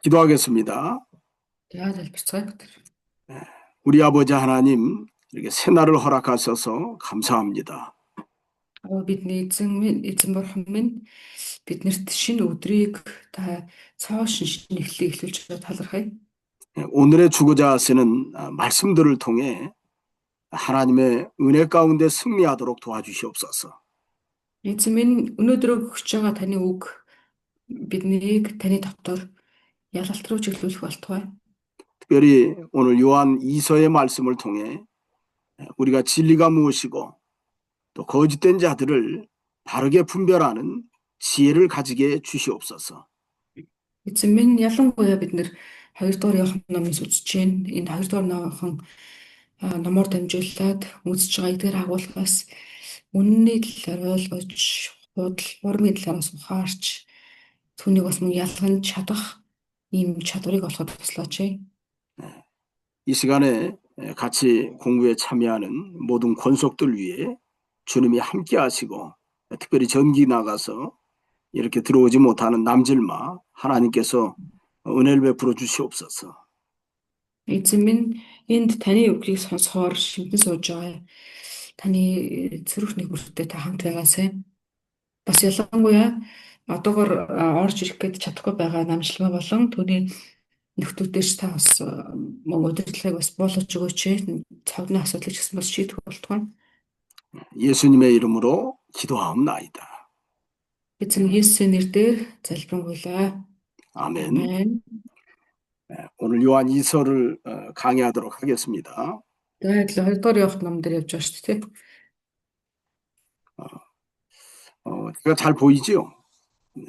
기도하겠습니다. За залбирцгаая Батар. 우리 아버지 하나님, 이렇게 새날을 허락하셔서 감사합니다. Бидний эзэн бурхан минь биднэрт шинэ өдрийг та цоо шинэ эхлэлийг эхлүүлж байгаа талархая. 오늘의 주고자 하시는 말씀들을 통해 하나님의 은혜 가운데 승리하도록 도와주시옵소서. Эзэн минь өнөөдөр өгч байгаа таны үг биднийг таны дотор ялалт руу чиглүүлэх болтугай. 특별히 오늘 요한 2서의 말씀을 통해 우리가 진리가 무엇이고 또 거짓된 자들을 바르게 분별하는 지혜를 가지게 주시옵소서. Эзэн минь ялангуяа бид нэр 2 дугаар Иохан номыг үзэж байна. Энэ 2 дугаар Иохан номоор дамжуулаад үзэж байгаа эдгээр агуулгаас үнний талаар ойлгож, худал урмын талаараас ухаарч түүнийг бас мөн ялган чадах ийм чадварыг олоход туслаач. 이 시간에 같이 공부에 참여하는 모든 권속들 위해 주님이 함께 하시고 특별히 전기 나가서 이렇게 들어오지 못하는 남질마 하나님께서 은혜를 베풀어 주시옵소서. Эзэн минь энд таны үгийг сонсохоор шимтэн сууж байгаа. Таны цэрүүх нэгүртээ та хамт байгаасай. Бас ялангуяа одоогор орж ирэх гээд чадахгүй байгаа намжлага болон түүний нөхдүүдээс та бас мөн удирдлагыг бас буулгаж өгөөч. Цогны асуудлыг гэсэн бас шийдэх болтугай. 예수님의 이름으로 기도하옵나이다. Эзэн Есүсийн нэрээр залбирanгуйлаа. 아멘. 아멘. 오늘 요한 2서를 강의하도록 하겠습니다. За 2 дугаар Иохан ном дээр явж байгаа шүү дээ. 제가 잘 보이죠? 네.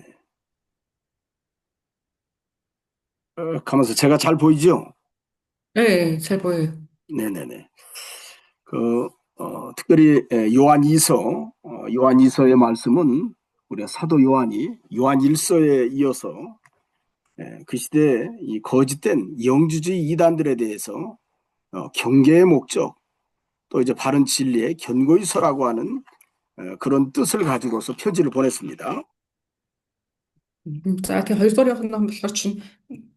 가면서 제가 잘 보이죠? 네, 잘 보여요. 네네네. 특별히 요한 2서, 요한 2서의 말씀은 우리가 사도 요한이 요한 1서에 이어서 그 시대에 이 거짓된 영주주의 이단들에 대해서 경계의 목적, 또 이제 바른 진리의 견고히 서라고 하는 그런 뜻을 가지고서 편지를 보냈습니다. За тэгээ 2 дугаар Иохан ном болохоор чинь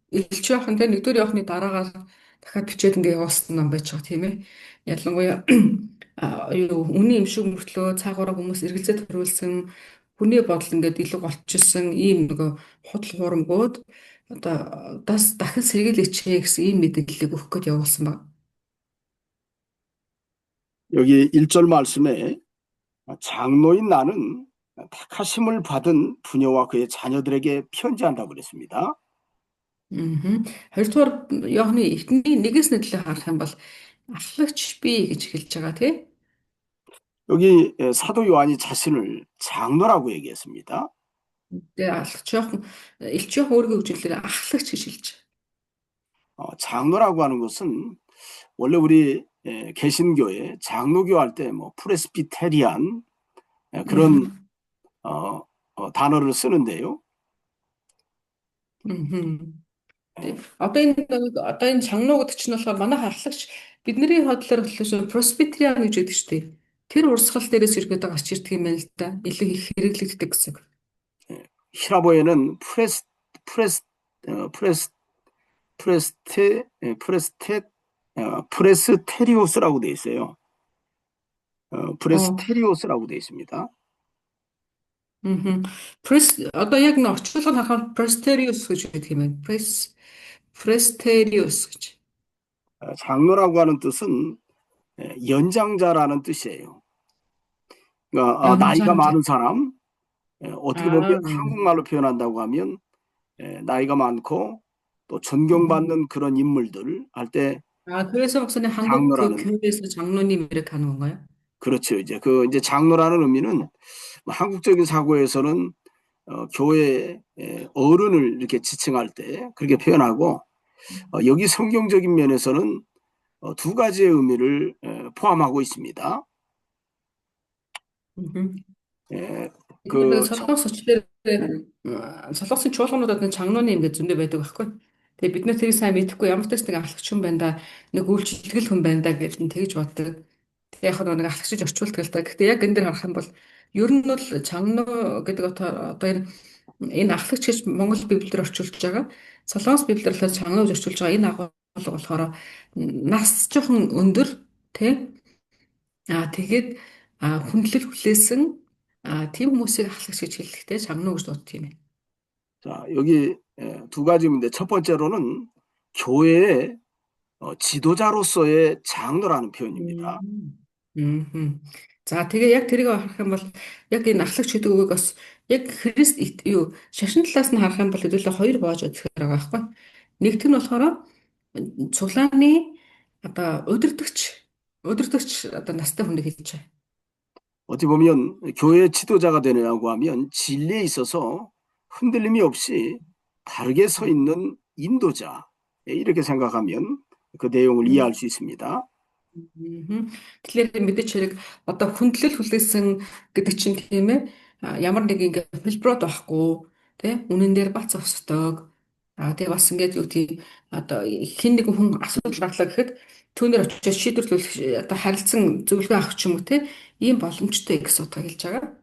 Илч Иохан тэ 1 дугаар Иоханы дараагаар дахиад бичээд ингээ явуулсан ном байж байгаа тийм ээ. Ялангуяа үний юм шиг мөртлөө цаагаараа хүмүүс эргэлзээ төрүүлсэн хүний бодол ингээд илүү голчилсан ийм нөгөө худал хуурмгууд одоо дахин сэргийлээч гэсэн ийм мэдээллийг өгөх гээд явуулсан баг. 여기 1절 말씀에 장로인 나는 택하심을 받은 부녀와 그의 자녀들에게 편지한다고 그랬습니다. 2 дугаар Иоханы эхний нэгээс нэтлээ харах юм бол ахлагч би гэж хэлж байгаа тий. 여기 사도 요한이 자신을 장로라고 얘기했습니다. Тэгээ ахлагч Иохан Илч Иохан өөрийгөө хөгжүүлэлээр ахлагч гэж хэлж байгаа. 장로라고 하는 것은 원래 우리 개신교회 장로교 할 때 뭐 프레스비테리안 그런 단어를 쓰는데요. Одоо энэ 장로 гэдэг чинь болохоор манай ахлагч бидний хотлоор болохоор просвитериан гэж гэдэг шүү дээ. Тэр урсгал дээрээс ирэхэд гарч ирдэг юм байна л да. Илүү их хэрэглэгддэг гэсэн. 히라보에는 프레스테리오스라고 돼 있어요. 프레스테리오스라고 돼 있습니다. Одоо яг нэг орчуулгыг харахад presterius гэж хэлдэг юм байна. Presterius гэж. 장로라고 하는 뜻은 연장자라는 뜻이에요. 그러니까 나이가 많은 사람, 어떻게 보면 한국말로 표현한다고 하면 나이가 많고 또 존경받는 그런 인물들 할 때 그래서 목사님 한국 교회에서 장로님 이렇게 하는 건가요? 그렇죠. 이제 장로라는 의미는 한국적인 사고에서는 교회 어른을 이렇게 지칭할 때 그렇게 표현하고 여기 성경적인 면에서는 2가지의 의미를 포함하고 있습니다. солонгосын чуулгануудад нэг 장로님 гэж зөндөө байдаг байхгүй. Тэгээ бид нар тэрийг сайн мэдэхгүй ямар ч нэг ахлагч хүн байна да, нэг үйлчлэгэл хүн байна да гэж тэгж боддог. Тэгээ яг нэг ахлагчиж орчуулдаг л да. Гэхдээ яг энэ дээр харах юм бол Ер нь бол чангано гэдэг одоо энэ ахлагч гэж Монгол Библиэр орчуулж байгаа. Солонгос Библиэр болохоор чангано гэж орчуулж байгаа. Энэ агуулга болохоор нас жоохон өндөр тий. Тэгээд хүндлэл хүлээсэн тийм хүмүүсийг ахлагч гэж хэлэхдээ чангано гэж дууддаг юм байна. 자, 여기 두 가지인데 첫 번째로는 교회의 지도자로서의 장로라는 표현입니다. Мгм. За тэгээ яг тэрийг харах юм бол яг энэ ахлагч гэдэг үгийг бас яг Христ юу шашин талаас нь харах юм бол хэдүүлээ хоёр боож үзэхээр байгаа байхгүй. Нэгт нь болохоор цуглааны одоо удирдагч одоо настай хүнийг хэлж байгаа. 어찌 보면 교회 지도자가 되느냐고 하면 진리에 있어서 흔들림이 없이 바르게 서 있는 인도자. 이렇게 생각하면 그 내용을 이해할 수 있습니다. Мгм. Тэгэхээр мэдээч хэрэг одоо хүндлэл хүлээсэн гэдэг чинь тийм ээ ямар нэг ингээ хэлбэрүүд байхгүй тий үнэн дээр бац өсдөг тэгээ бас ингээд юу тийм одоо хин нэг хүн асуудал гарлаа гэхэд түүнээр очиж шийдвэрлэх одоо харилцан зөвлөгөө авах ч юм уу тий ийм боломжтой гэсэн утга хэлж байгаа.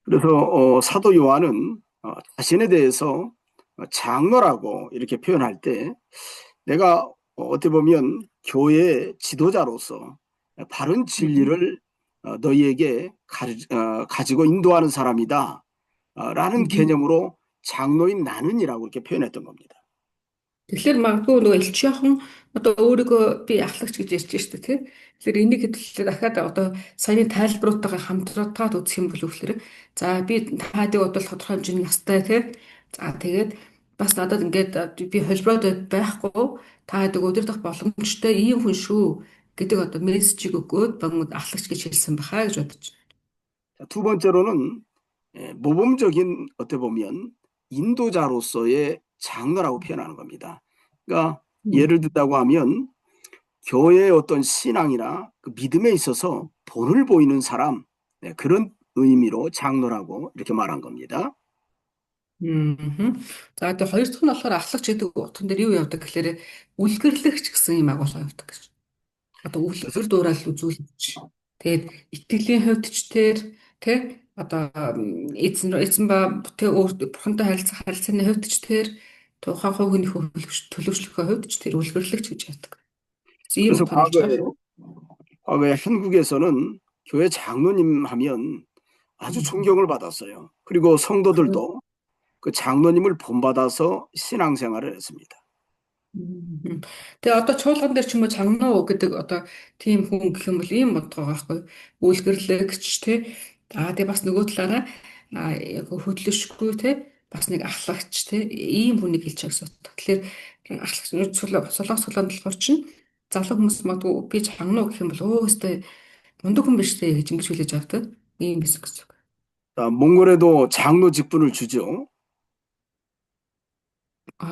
그래서 사도 요한은 자신에 대해서 장로라고 이렇게 표현할 때 내가 어떻게 보면 교회 지도자로서 바른 진리를 너희에게 가지고 인도하는 사람이다. 라는 мгм. 개념으로 장로인 나는이라고 이렇게 표현했던 겁니다. Тэгэхээр магадгүй нөгөө элчийнхэн одоо өөрийгөө би ахлагч гэж ярьж штэ тий. Тэгэхээр энийг хэдүүлээ дахиад одоо саяны тайлбаруудтайгаа хамтраадгаад үзэх юм бол үгээр за би таадыг бодвол тодорхой хэмжээний настай тий. За тэгээд бас надад ингээд би холбоод байхгүй таадыг удирдах боломжтой ийм хүн шүү гэдэг одоо мессежийг өгөөд бангууд ахлагч гэж хэлсэн бахаа гэж бодож байна. 자, 두 번째로는 모범적인 어떻게 보면 인도자로서의 장로라고 표현하는 겁니다. 그러니까 예를 든다고 하면 교회의 어떤 신앙이나 그 믿음에 있어서 본을 보이는 사람, 그런 의미로 장로라고 이렇게 말한 겁니다. Мгм. За одоо хоёр дахь нь болохоор ахлагч гэдэг утган дээр юу явдаг гэхээр үлгэрлэгч гэсэн юм агуулга явдаг гэж. Одоо 그래서, үлгэр дуурайл үзүүлэгч. Тэгээд итгэлийн хувьд ч тэр тэ одоо эзэн ба бүтээн өөр бурхантай харилцааны хувьд ч тэр тухайн хувь хүний төлөвшлөхийн хувьд ч тэр үлгэрлэгч гэж яддаг. Ийм 그래서 утгаар хэлж 과거에, байгаа. 과거에 한국에서는 교회 장로님 하면 아주 존경을 받았어요. 그리고 성도들도 그 장로님을 본받아서 신앙생활을 했습니다. Мгм. Тэгээ одоо чуулган дээр ч юм уу чанганаа гэдэг одоо тийм хүн гэх юм бол ийм бодгоо байхгүй үйлгэрлэгч те тэгээ бас нөгөө талаараа яг хөдлөшгүй те бас нэг ахлагч те ийм хүнийг хэлж байгаа гэсэн үг. Тэгэхээр ахлагч солонгос цуглаанд болохоор чинь залуу хүмүүс магадгүй би чанганаа гэх юм бол өө өстэй мундаг хүн биш те гэж ингэж хүлээж авдаг ийм гэсэн үг. 몽골에도 장로 직분을 주죠.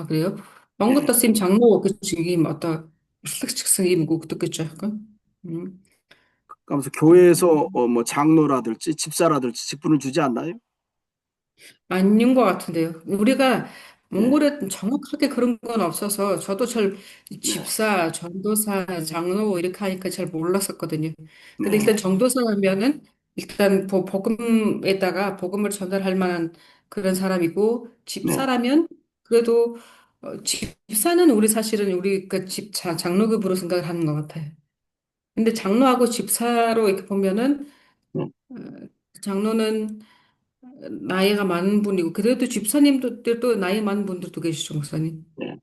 그래요? Монгол 예. бас ийм чангуу гэж ийм одоо ахлагч гэсэн ийм өгдөг гэж байгаа байхгүй. 음. 그러면서 교회에서 뭐 장로라든지 집사라든지 직분을 주지 않나요? 아닌 것 같은데요. 우리가 네, 몽골에 정확하게 그런 건 없어서 저도 잘 네, 집사, 전도사, 장로 이렇게 하니까 잘 몰랐었거든요. 근데 네, 일단 전도사 하면은 일단 복음에다가 복음을 전달할 만한 그런 사람이고 네, 집사라면 그래도 집사는 우리 사실은 우리 그 장로급으로 생각을 하는 것 같아요. 근데 장로하고 집사로 이렇게 보면은 네, 어, 장로는 나이가 많은 분이고 그래도 집사님들도 나이 많은 분들도 계시죠, 목사님. 네.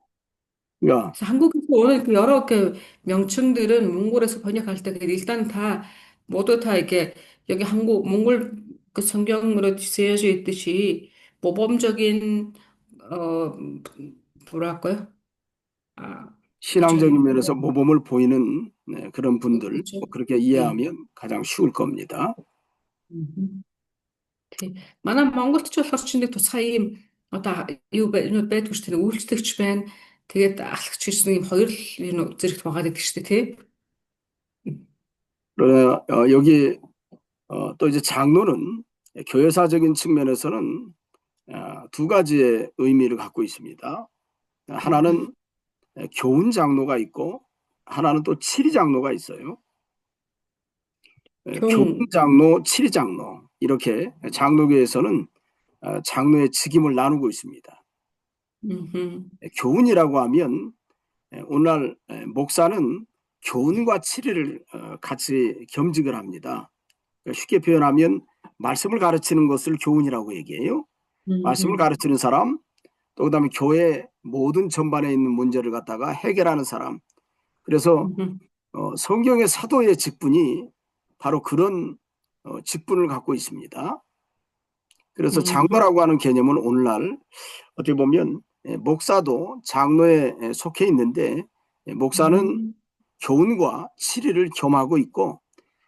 그러니까 그래서 한국에서 오는 그 여러 그 명칭들은 몽골에서 번역할 때 일단 다 모두 다 이렇게 여기 한국 몽골 그 성경으로 쓰여져 있듯이 모범적인 어 뭐랄까요? 아, 신앙적인 좀 면에서 모범을 보이는 그런 분들 그렇죠. 뭐 그렇게 예. 이해하면 가장 쉬울 겁니다. 음. Тий. Манай Монголд ч болохоор чинь нэг тусгай ийм одоо юу байдгүй шүү дээ. Үйлчлэгч байна. Тэгээд ахлагч гэж нэг ийм хоёр л юм зэрэгт байгаа гэдэг шүү дээ, тий. 그러나 여기 또 이제 장로는 교회사적인 측면에서는 두 가지의 의미를 갖고 있습니다. 하나는 교훈 장로가 있고 하나는 또 치리 장로가 있어요. 교훈. 교훈장로, 치리장로 이렇게 장로교에서는 장로의 직임을 나누고 있습니다. 음. 교훈이라고 하면 오늘날 목사는 교훈과 치리를 같이 겸직을 합니다. 쉽게 표현하면 말씀을 가르치는 것을 교훈이라고 얘기해요. 말씀을 음. 가르치는 사람, 또 그다음에 교회 모든 전반에 있는 문제를 갖다가 해결하는 사람. 그래서 음. 성경의 사도의 직분이 바로 그런 직분을 갖고 있습니다. 그래서 음. 장로라고 하는 개념은 오늘날 어떻게 보면 목사도 장로에 속해 있는데 목사는 음. 교훈과 치리를 겸하고 있고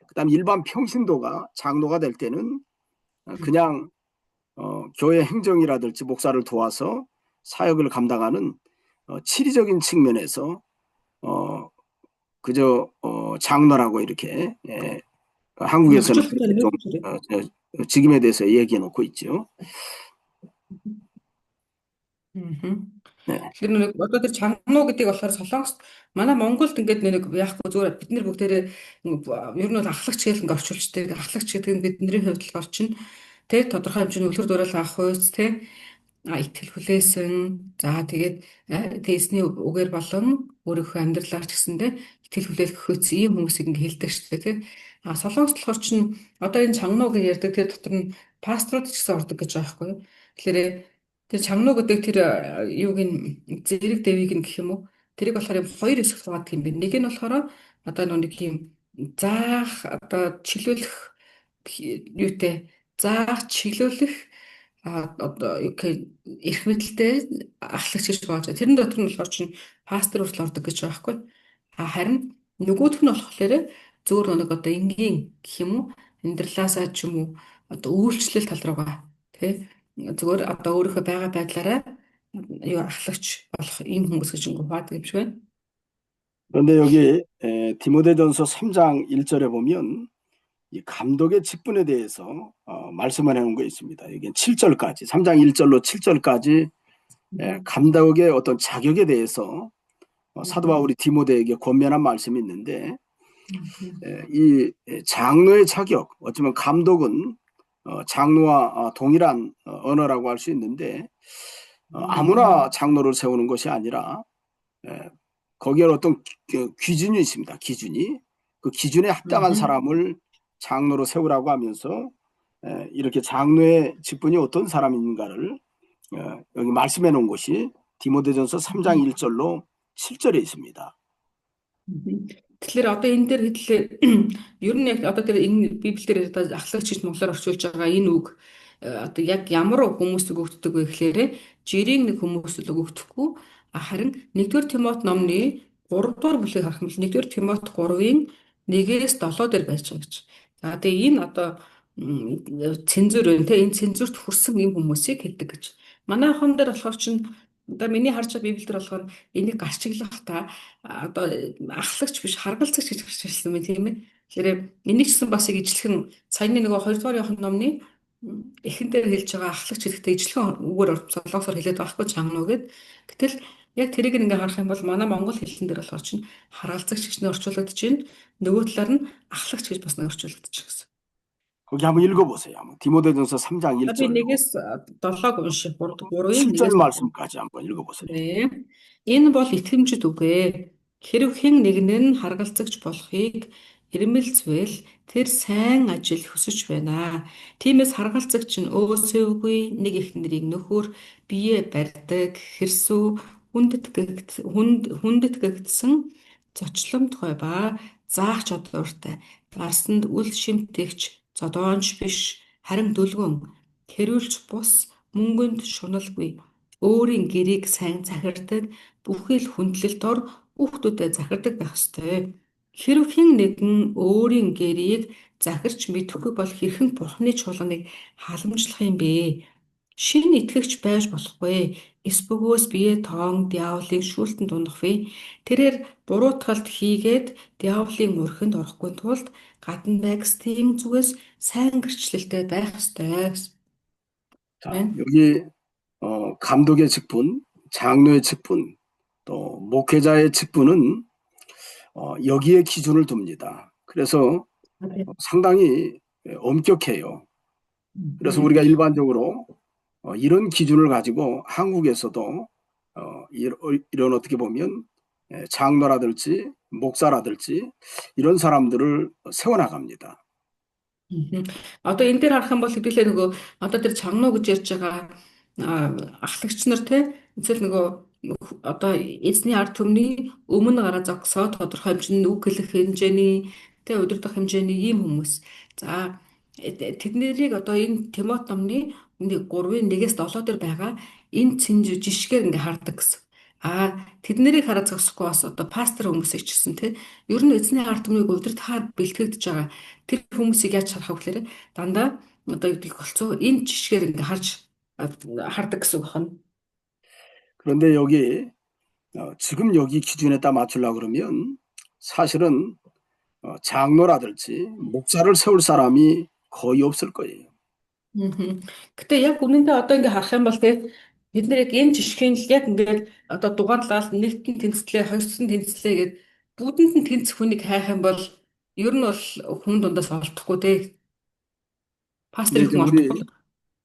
그다음 일반 평신도가 장로가 될 때는 그냥 교회 행정이라든지 목사를 도와서 사역을 감당하는 치리적인 측면에서 그저 장로라고 이렇게 한국에서는 그렇게 좀 직임에 대해서 얘기해 놓고 있죠. 네. Тэгэхээр нэг одоо тэр чангуу гэдэг болохоор Солонгост манай Монголд ингээд нэг яахгүй зүгээр бид нар бүгдээрээ ер нь бол ахлагч гэж ингээд орчуулчтэй. Ахлагч гэдэг нь бидний хувьд болохоор чинь тэг тодорхой хэмжээний үлгэр дуурайл авах хойц тэг итгэл хүлээсэн. За тэгээд тэсний үгээр болон өөрийнхөө амьдралаар ч гэсэндээ итгэл хүлээх хөөц ийм хүмүүсийг ингээд хэлдэг шүү дээ тэг. Солонгост болохоор чинь одоо энэ чангуу гэж ярьдаг тэр дотор нь пасторууд ч гэсэн ордог гэж байгаа байхгүй юу. Тэгэхээр тэр чамнуу гэдэг тэр юуг нь зэрэг дэвийг нь гэх юм уу? Тэрийг болохоор юм хоёр хэсэгт хаваадаг юм байна. Нэг нь болохоор одоо нэг юм заах одоо чиглүүлэх юутэй заах чиглүүлэх одоо эрх мэдэлтэй ахлагч гэж байгаа. Тэрэн дотор нь болохоор чинь пастор хүртэл ордог гэж байгаа байхгүй. Харин нөгөөх нь болохоор зөөр нэг одоо энгийн гэх юм уу? Амьдралаасаа ч юм уу одоо үйлчлэл тал руугаа тий зүгээр одоо өөрийнхөө байгаа байдлаараа юу ахлагч болох ийм хүмүүс гэж хуваадаг юм шиг байна. 그런데 여기 디모데전서 3장 1절에 보면 이 감독의 직분에 대해서 말씀을 해놓은 거 있습니다. 이게 7절까지 3장 1절로 7절까지 감독의 어떤 자격에 대해서 사도 바울이 디모데에게 권면한 말씀이 있는데 이 장로의 자격, 어쩌면 감독은 장로와 동일한 언어라고 할 수 있는데 아무나 장로를 세우는 것이 아니라 거기에 어떤 기준이 있습니다. 기준이. 그 기준에 합당한 사람을 장로로 세우라고 하면서 이렇게 장로의 직분이 어떤 사람인가를 여기 말씀해 놓은 것이 디모데전서 3장 1절로 7절에 있습니다. Тэгэхээр одоо энэ дээр хэллээ ер нь яг одоо тэр энэ библиэр одоо ахлагч гэж монголоор орчуулж байгаа энэ үг одоо яг ямар хүмүүст өгөгддөг вэ гэхээр жирийн нэг хүмүүст л өгөгдөхгүй харин 1-р Тимот номны 3-р бүлгийг харах юм бол 1-р Тимот 3-ын 1-ээс 7 дээр байж байгаа гэж. За тэгээ энэ одоо цензур байна те энэ цензурт хүрсэн юм хүмүүсийг хэлдэг гэж. Манай хон дээр болохоор чинь одоо миний харж байгаа библиэр болохоор энийг гарчиглах та одоо ахлагч биш харгалзагч гэж гарч ирсэн юм тийм ээ. Тэгэхээр энийг ч гэсэн бас ижлэхэн саяны нөгөө 2-р Иохан номны эхэн дээр хэлж байгаа ахлагч хэлэхдээ ижлэхэн үгээр солонгосоор хэлээд байхгүй чангано гэд. Гэтэл яг тэрийг ингээ харах юм бол манай монгол хэллэн дээр болохоор чинь харгалзагч гэж нэ орчуулагдаж байна. Нөгөө талаар нь ахлагч гэж бас нэ орчуулагдаж байна гэсэн. 거기 한번 읽어보세요. 디모데전서 3장 1절. 1-ээс 7-г унших 3-ын 7절 말씀까지 한번 읽어보세요. 네. Энэ бол итгэмжит үгэ. Хэрв хэн нэгэн нь харгалзагч болохыг эрмэлзвэл тэр сайн ажил хүсэж байна. Тиймээс харгалзагч нь өөсөөгүй нэг их нэрийг нөхөр бие барьдаг, хэрсүү, хүндэтгэгдсэн зочломт гой ба заах чадвартай. Барсанд үл шимтэгч зодоонч биш, харин дүлгэн, хэрүүлж бус, мөнгөнд шуналгүй, өөрийн гэрийг сайн захирдаг, бүхий л хүндлэлт ор хүүхдүүдэд захирдаг байх ёстой. Хэрв хэн нэгэн өөрийн гэрийг захирч мэдэхгүй бол хэрхэн Бурхны чуулганыг халамжлах юм бэ? Шин итгэгч байж болохгүй. Эс бөгөөс бие тоон диаволын шүүлтэнд унах вэ? Тэрээр буруутгалд хийгээд диаволын мөрхөнд орохгүй тулд гадна байгстын зүгээс сайн гэрчлэлтэй байх ёстой. 자, 여기 감독의 직분, 장로의 직분, 또 목회자의 직분은 여기에 기준을 둡니다. 그래서 상당히 엄격해요. 그래서 우리가 일반적으로 이런 기준을 가지고 한국에서도 이런 어떻게 보면 장로라든지 목사라든지 이런 사람들을 세워나갑니다. Одоо энэ дээр харах юм бол хэдүүлээ нөгөө одоо тэр чагнуу гэж ярьж байгаа ахлагч нар те эсвэл нөгөө одоо эзний ард түмний өмнө гараа зогсоо тодорхой хэмжээний үг хэлэх хэмжээний те удирдах хэмжээний ийм хүмүүс. За тэднийг одоо энэ Тимот номны 3:1-ээс 7 дээр байгаа энэ цэнж жишгээр ингээ хардаг гэсэн. Тэд нарыг хараад зогсохгүй бас одоо пастор хүмүүсийг ч гэсэн тий ер нь эзний ард түмнийг удирдахаар бэлтгэгдэж байгаа тэр хүмүүсийг яаж харах вэ гэхээр дандаа одоо юу гэдгийг болцоо энэ жишгээр ингээ хардаг гэсэн үг байна. 그런데 여기 지금 여기 기준에 딱 맞추려고 그러면 사실은 장로라든지 목사를 세울 사람이 거의 없을 거예요. Гэтэ яг үнэндээ одоо ингээ харах юм бол тий бид нэр яг энэ жишгийн л яг ингээд одоо дугаарлал нэгтэн тэнцлээ, хоёрсон тэнцлээ гэд бүдэнд нь тэнцэх хүнийг хайх юм бол ер нь бол хүн дундаас олдохгүй тий. 근데 Пасторын 이제 хүн олдохгүй.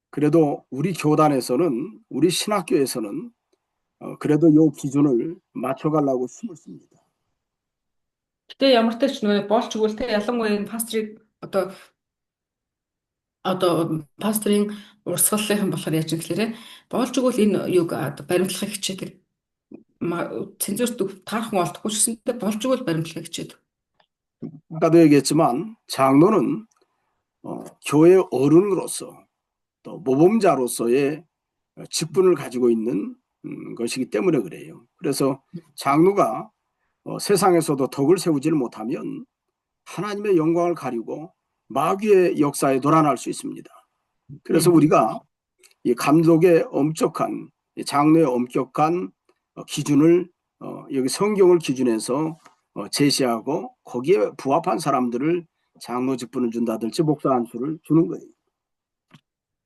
그래도 우리 교단에서는 우리 신학교에서는 그래도 요 기준을 맞춰가려고 힘을 씁니다. Гэтэ ямар ч тач нөгөө болж игэл те ялангуяа энэ пасторын урсгалынхан болохоор яаж юм гэхээр болж игэл энэ юг баримтлахыг хичээдэг. Цензурт таархан олдохгүй ч гэсэнтэй болж игэл баримтлахыг хичээдэг. 아까도 얘기했지만 장로는 교회 어른으로서 또 모범자로서의 직분을 가지고 있는 것이기 때문에 그래요. 그래서 장로가 세상에서도 덕을 세우지를 못하면 하나님의 영광을 가리고 마귀의 역사에 도란할 수 있습니다. 그래서 우리가 이 감독의 엄격한 장로의 엄격한 기준을 여기 성경을 기준해서 제시하고 거기에 부합한 사람들을 장로 직분을 준다든지 목사 안수를 주는 거예요.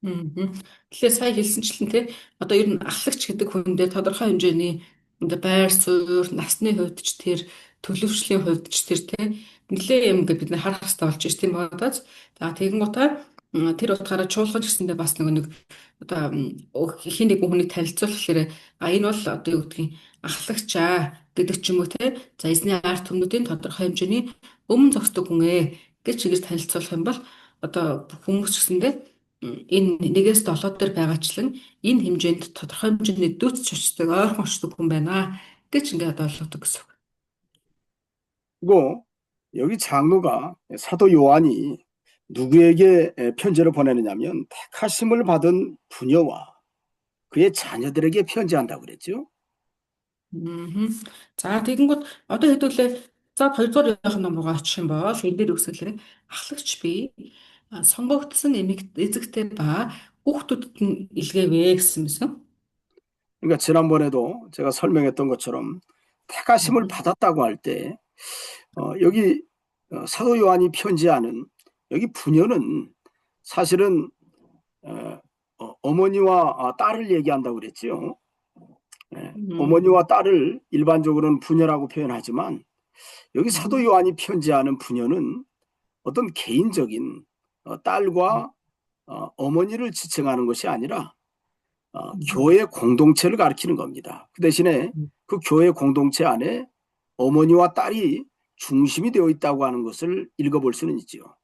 Тэгэхээр сая хэлсэнчлэн те одоо ер нь ахлагч гэдэг хүндээ тодорхой хэмжээний одоо байр суурь, насны хувьд ч тэр төлөвшлийн хувьд ч тэр те нэлээ юм ингээд бид нар харах хэрэгтэй болж байна тийм бодож. За тэгэн гутаа тэр утгаараа чуулган ч гэсэндээ бас нэг одоо хин нэг хүнийг танилцуулах гэхээр энэ бол одоо юу гэдгийг ахлагч гэдэг ч юм уу те за эзний арт түмнүүдийн тодорхой хэмжээний өмнө зогсдог хүн гэж чигээр танилцуулах юм бол одоо хүмүүс ч гэсэндээ энэ 1-7 дээр байгаачлан энэ хэмжээнд тодорхой хэмжээний дөц чочдог ойрхон очдог хүн байна гэж ингээд ойлгодог гэсэн үг. 그리고 여기 장로가 사도 요한이 누구에게 편지를 보내느냐면 택하심을 받은 부녀와 그의 자녀들에게 편지한다고 그랬죠. За тэгэнгүүт одоо хэдүүлээ за 2 дугаар явах ном руу очих юм бол энэ дээр үсгэлээр ахлагч би сонгогдсон эзэгтэй ба хүүхдүүдэд нь илгээвэ гэсэн мэсэн. 그러니까 지난번에도 제가 설명했던 것처럼 택하심을 받았다고 할 때 여기 사도 요한이 편지하는 여기 부녀는 사실은 어머니와 딸을 얘기한다고 그랬죠. 어머니와 딸을 일반적으로는 부녀라고 표현하지만 여기 사도 요한이 편지하는 부녀는 어떤 개인적인 딸과 어머니를 지칭하는 것이 아니라 교회 공동체를 가리키는 겁니다. 그 대신에 그 교회 공동체 안에 어머니와 딸이 중심이 되어 있다고 하는 것을 읽어볼 수는 있죠.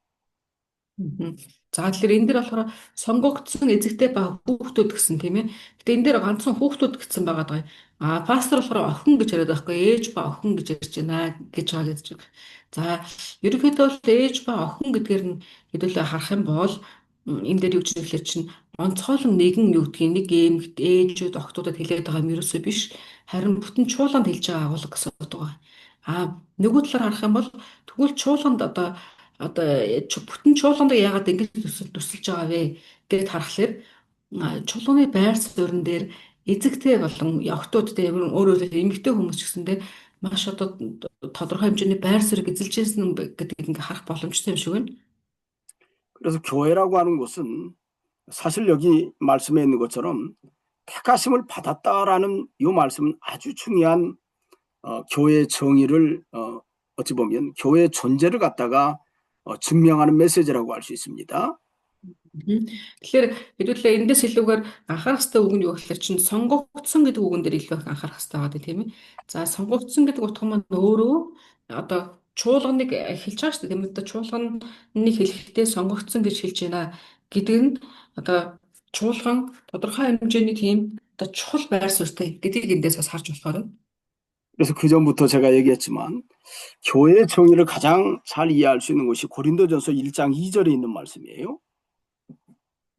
За тэгэхээр энэ дээр болохоор сонгогдсон эзэгтэй ба хүүхдүүд гэсэн тийм ээ. Гэтэ энэ дээр ганцхан хүүхдүүд гэсэн байгаа даа. Пастор болохоор охин гэж яриад байхгүй ээж ба охин гэж ярьж байна гэж байгаа гэж байна. За ерөнхийдөө бол ээж ба охин гэдгээр нь хэдүүлээ харах юм бол энэ дээр юу гэж нэрлэж чинь онцгойлон нэгэн юу гэдгийг нэг эмэгт ээжүүд охтуудад хэлээд байгаа юм ерөөсөө биш. Харин бүтэн чуулганд хэлж байгаа агуулга гэсэн үг байгаа. Нөгөө талаар харах юм бол тэгвэл чуулганд одоо бүтэн чуулганд яагаад ингэж төсөлж байгаа вэ гэдээ харахаар чуулганы байр суурин дээр эзэгтэй болон охтуудтай өөрөөр эмэгтэй хүмүүс ч гэсэндээ маш одоо тодорхой хэмжээний байр суурийг эзэлж ирсэн гэдгийг ингээ харах боломжтой юм шиг байна. 그래서 교회라고 하는 것은 사실 여기 말씀에 있는 것처럼 택하심을 받았다라는 이 말씀은 아주 중요한 교회의 정의를 어찌 보면 교회의 존재를 갖다가 증명하는 메시지라고 할 수 있습니다. Тэгэхээр хэдүүлээ эндээс илүүгээр анхаарах хэрэгтэй үг нь юу гэхээр чинь сонгогдсон гэдэг үгэн дээр илүү их анхаарах хэрэгтэй байгаа тийм ээ. За сонгогдсон гэдэг утга маань өөрөө одоо чуулганыг хэлж байгаа шүү дээ тийм ээ. Одоо чуулганыг хэлэхдээ сонгогдсон гэж хэлж байна гэдэг нь одоо чуулган тодорхой хэмжээний тийм одоо чухал байр суурьтай гэдгийг эндээс бас харж болохоор байна. 그래서 그 전부터 제가 얘기했지만 교회의 정의를 가장 잘 이해할 수 있는 것이 고린도전서 1장 2절에 있는 말씀이에요.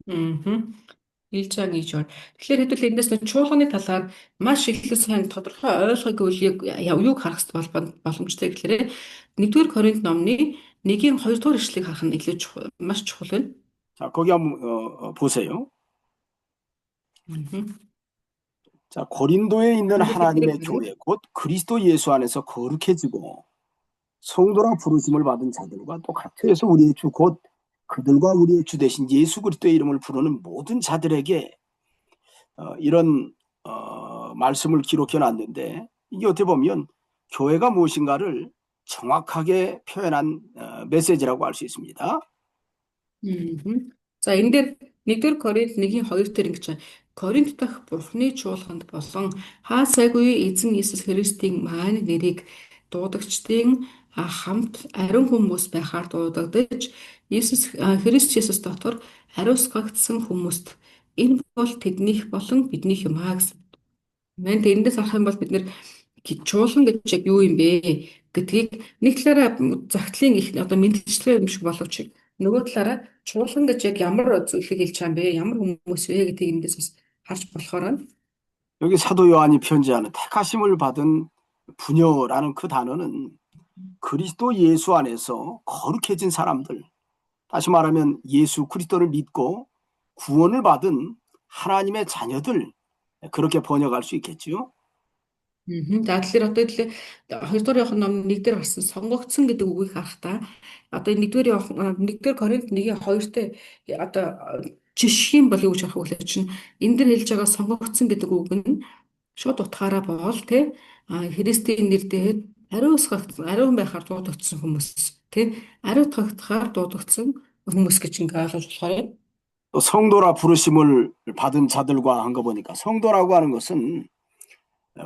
1 жаа 1 жаа. Тэгэхээр хэдүүл эндээс нь чуулганы талаар маш их сайн тодорхой ойлгоогүй юуг харах боломжтой гэхээр 1-р Коринт номны 1-ийн 2-р эшлэгийг харах нь илүү маш чухал байна. 자, 거기 한번 보세요. 자, 고린도에 있는 하나님의 교회, 곧 그리스도 예수 안에서 거룩해지고 성도라 부르심을 받은 자들과 또 각처에서 우리의 주, 곧 그들과 우리의 주 대신 예수 그리스도의 이름을 부르는 모든 자들에게 이런 말씀을 기록해 놨는데 이게 어떻게 보면 교회가 무엇인가를 정확하게 표현한 메시지라고 할 수 있습니다. За энэ дээр 1-р Коринт 1-ийн 2 дээр ингэж байна. Коринт дахь Бурхны чуулганд болон хаа сайгүй эзэн Иесус Христийн маань нэрийг дуудагчдын хамт ариун хүмүүс байхаар дуудагдаж Иесус Христ Иесус дотор ариусгагдсан хүмүүст энэ бол тэднийх болон биднийх юм аа гэсэн. Мэн тэндээс авах юм бол бид нэр чуулган гэж яг юу юм бэ гэдгийг нэг талаараа загтлын их одоо мэдчлэгээ юм шиг боловч нөгөө талаараа чуулган гэж яг ямар зүйлийг хэлж байгаа юм бэ? Ямар хүмүүс вэ гэдгийг эндээс бас харж болохоор байна. 여기 사도 요한이 편지하는 택하심을 받은 부녀라는 그 단어는 그리스도 예수 안에서 거룩해진 사람들, 다시 말하면 예수 그리스도를 믿고 구원을 받은 하나님의 자녀들, 그렇게 번역할 수 있겠죠. За тэгэхээр одоо хэлээ 2-р Иохан ном 1 дээр гарсан сонгогдсон гэдэг үгийг харахтаа одоо 1-р Коринт 1-ийн 2-т одоо жишг юм бол юу гэж харах вэ чинь энэ дэр хэлж байгаа сонгогдсон гэдэг үг нь шууд утгаараа бол тэ Христийн нэрээр ариун байхаар дуудагдсан хүмүүс тэ ариутгагдахаар дуудагдсан хүмүүс гэж ингээ ойлгож болохоор 또 성도라 부르심을 받은 자들과 한 거 보니까 성도라고 하는 것은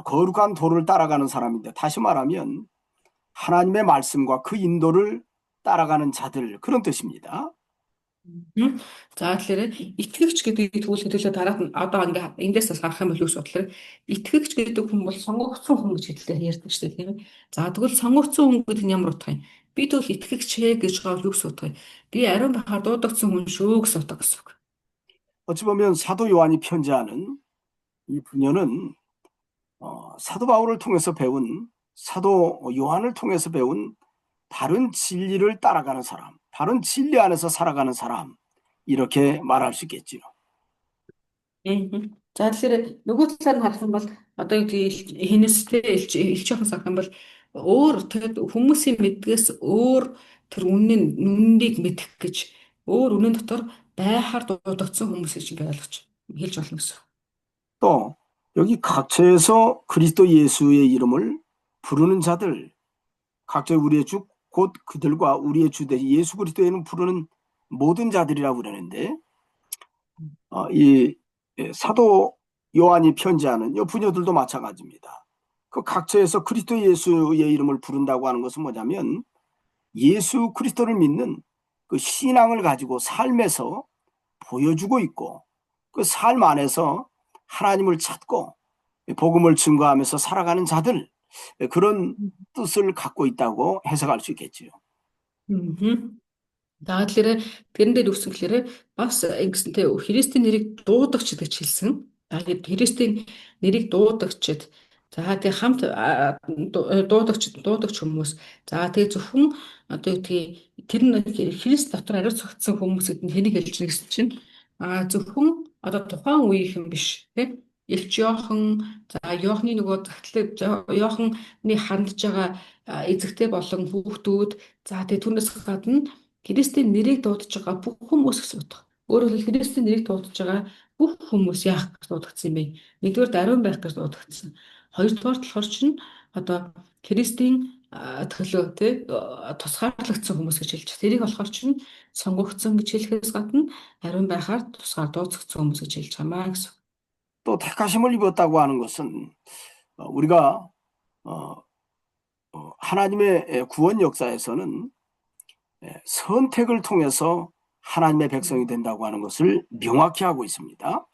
거룩한 도를 따라가는 사람인데 다시 말하면 하나님의 말씀과 그 인도를 따라가는 자들 그런 뜻입니다. За тэгэхээр итгэгч гэдэг төгөл хэлэлээ дараад нь одоо ингээ эндээс бас харах юм бол юу бодлоо итгэгч гэдэг хүн бол сонгогдсон хүн гэж хэлдэг ярьдаг шүү дээ тийм ээ. За тэгвэл сонгогдсон хүн гэдэг нь ямар утга юм? Би тэгвэл итгэгч гэж байгаа юу гэсэн утга юм? Би ариун байхаар дуудагдсан хүн шүү гэсэн утга гэсэн үг. 어찌 보면 사도 요한이 편지하는 이 부녀는 사도 바울을 통해서 배운 사도 요한을 통해서 배운 바른 진리를 따라가는 사람, 바른 진리 안에서 살아가는 사람 이렇게 말할 수 있겠지요. За тэгэхээр нөгөө талаар нь харах юм бол одоо юу гэдэг хинэстэй элч яхан сах юм бол өөр тэгэд хүмүүсийн мэдгээс өөр тэр үннийг мэдэх гэж өөр үнэн дотор байхаар дуудагдсан хүмүүс гэж ингээ ойлгож хэлж болно гэсэн. 또 여기 각처에서 그리스도 예수의 이름을 부르는 자들, 각처 우리의 주, 곧 그들과 우리의 주 대신 예수 그리스도의 이름 부르는 모든 자들이라고 그러는데 이 사도 요한이 편지하는 이 부녀들도 마찬가지입니다. 그 각처에서 그리스도 예수의 이름을 부른다고 하는 것은 뭐냐면 예수 그리스도를 믿는 그 신앙을 가지고 삶에서 보여주고 있고 그 삶 안에서 하나님을 찾고 복음을 증거하면서 살아가는 자들 그런 뜻을 갖고 있다고 해석할 수 있겠지요. За тэгэхээр тэрэн дээр үгсэн гэхээр бас ингэсэнтэй Христийн нэрийг дуудагч гэж хэлсэн. За тэгээд Христийн нэрийг дуудагчд за тэг хамт дуудагч хүмүүс. За тэг зөвхөн одоо юу гэдгийг тэр нь Христ дотор ариусгагдсан хүмүүс гэдэг нь хэнийг хэлж байгаа гэсэн чинь зөвхөн одоо тухайн үеийнхэн биш тийм Илч Иохан за Иохны нөгөө загтлаа Иохны хандж байгаа эзэгтэй болон хүүхдүүд за тэг түүнээс гадна Христийн нэрийг дуудаж байгаа бүх хүмүүс гэсэн утга. Өөрөөр хэлбэл Христийн нэрийг дуудаж байгаа бүх хүмүүс яах гэж дуудагдсан юм бэ? Нэгдүгээр ариун байх гэж дуудагдсан. Хоёрдугаар болохоор чинь одоо Христийн төлөө тий тусгаарлагдсан хүмүүс гэж хэлж. Тэрийг болохоор чинь сонгогдсон гэж хэлэхээс гадна ариун байхаар тусгаар дууцагдсан хүмүүс гэж хэлж чамаа гэсэн. 또 택하심을 입었다고 하는 것은 우리가 하나님의 구원 역사에서는 선택을 통해서 하나님의 백성이 된다고 하는 것을 명확히 하고 있습니다.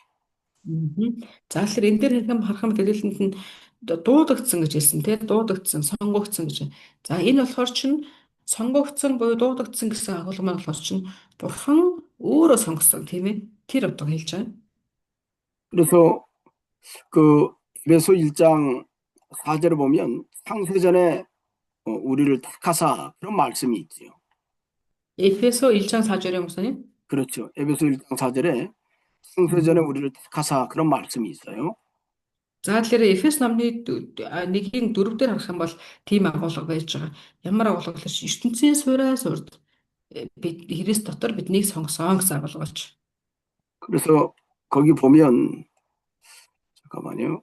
Мгм. За тэгэхээр энэ дээр харах юм дэлгээлэнд нь дуудагдсан гэж хэлсэн тий дуудагдсан сонгогдсон гэж. За энэ болохоор чинь сонгогдсон буюу дуудагдсан гэсэн агуулга маань болохоор чинь бурхан өөрөө сонгосон тийм ээ тэр утга хэлж байгаа. 그래서 그 에베소 1장 4절을 보면 창세전에 우리를 택하사 그런 말씀이 있지요. Эфесо 1장 4절에 목사님? 그렇죠. 에베소 1장 4절에 창세전에 우리를 택하사 그런 말씀이 있어요. За тэгэхээр Эфес номны 1-ийн 4 дээр харах юм бол тийм агуулга байж байгаа. Ямар агуулга вэ? ертөнцийн суурьас урд бид Христ дотор биднийг сонгосон гэсэн агуулга болж. 그래서 거기 보면 잠깐만요.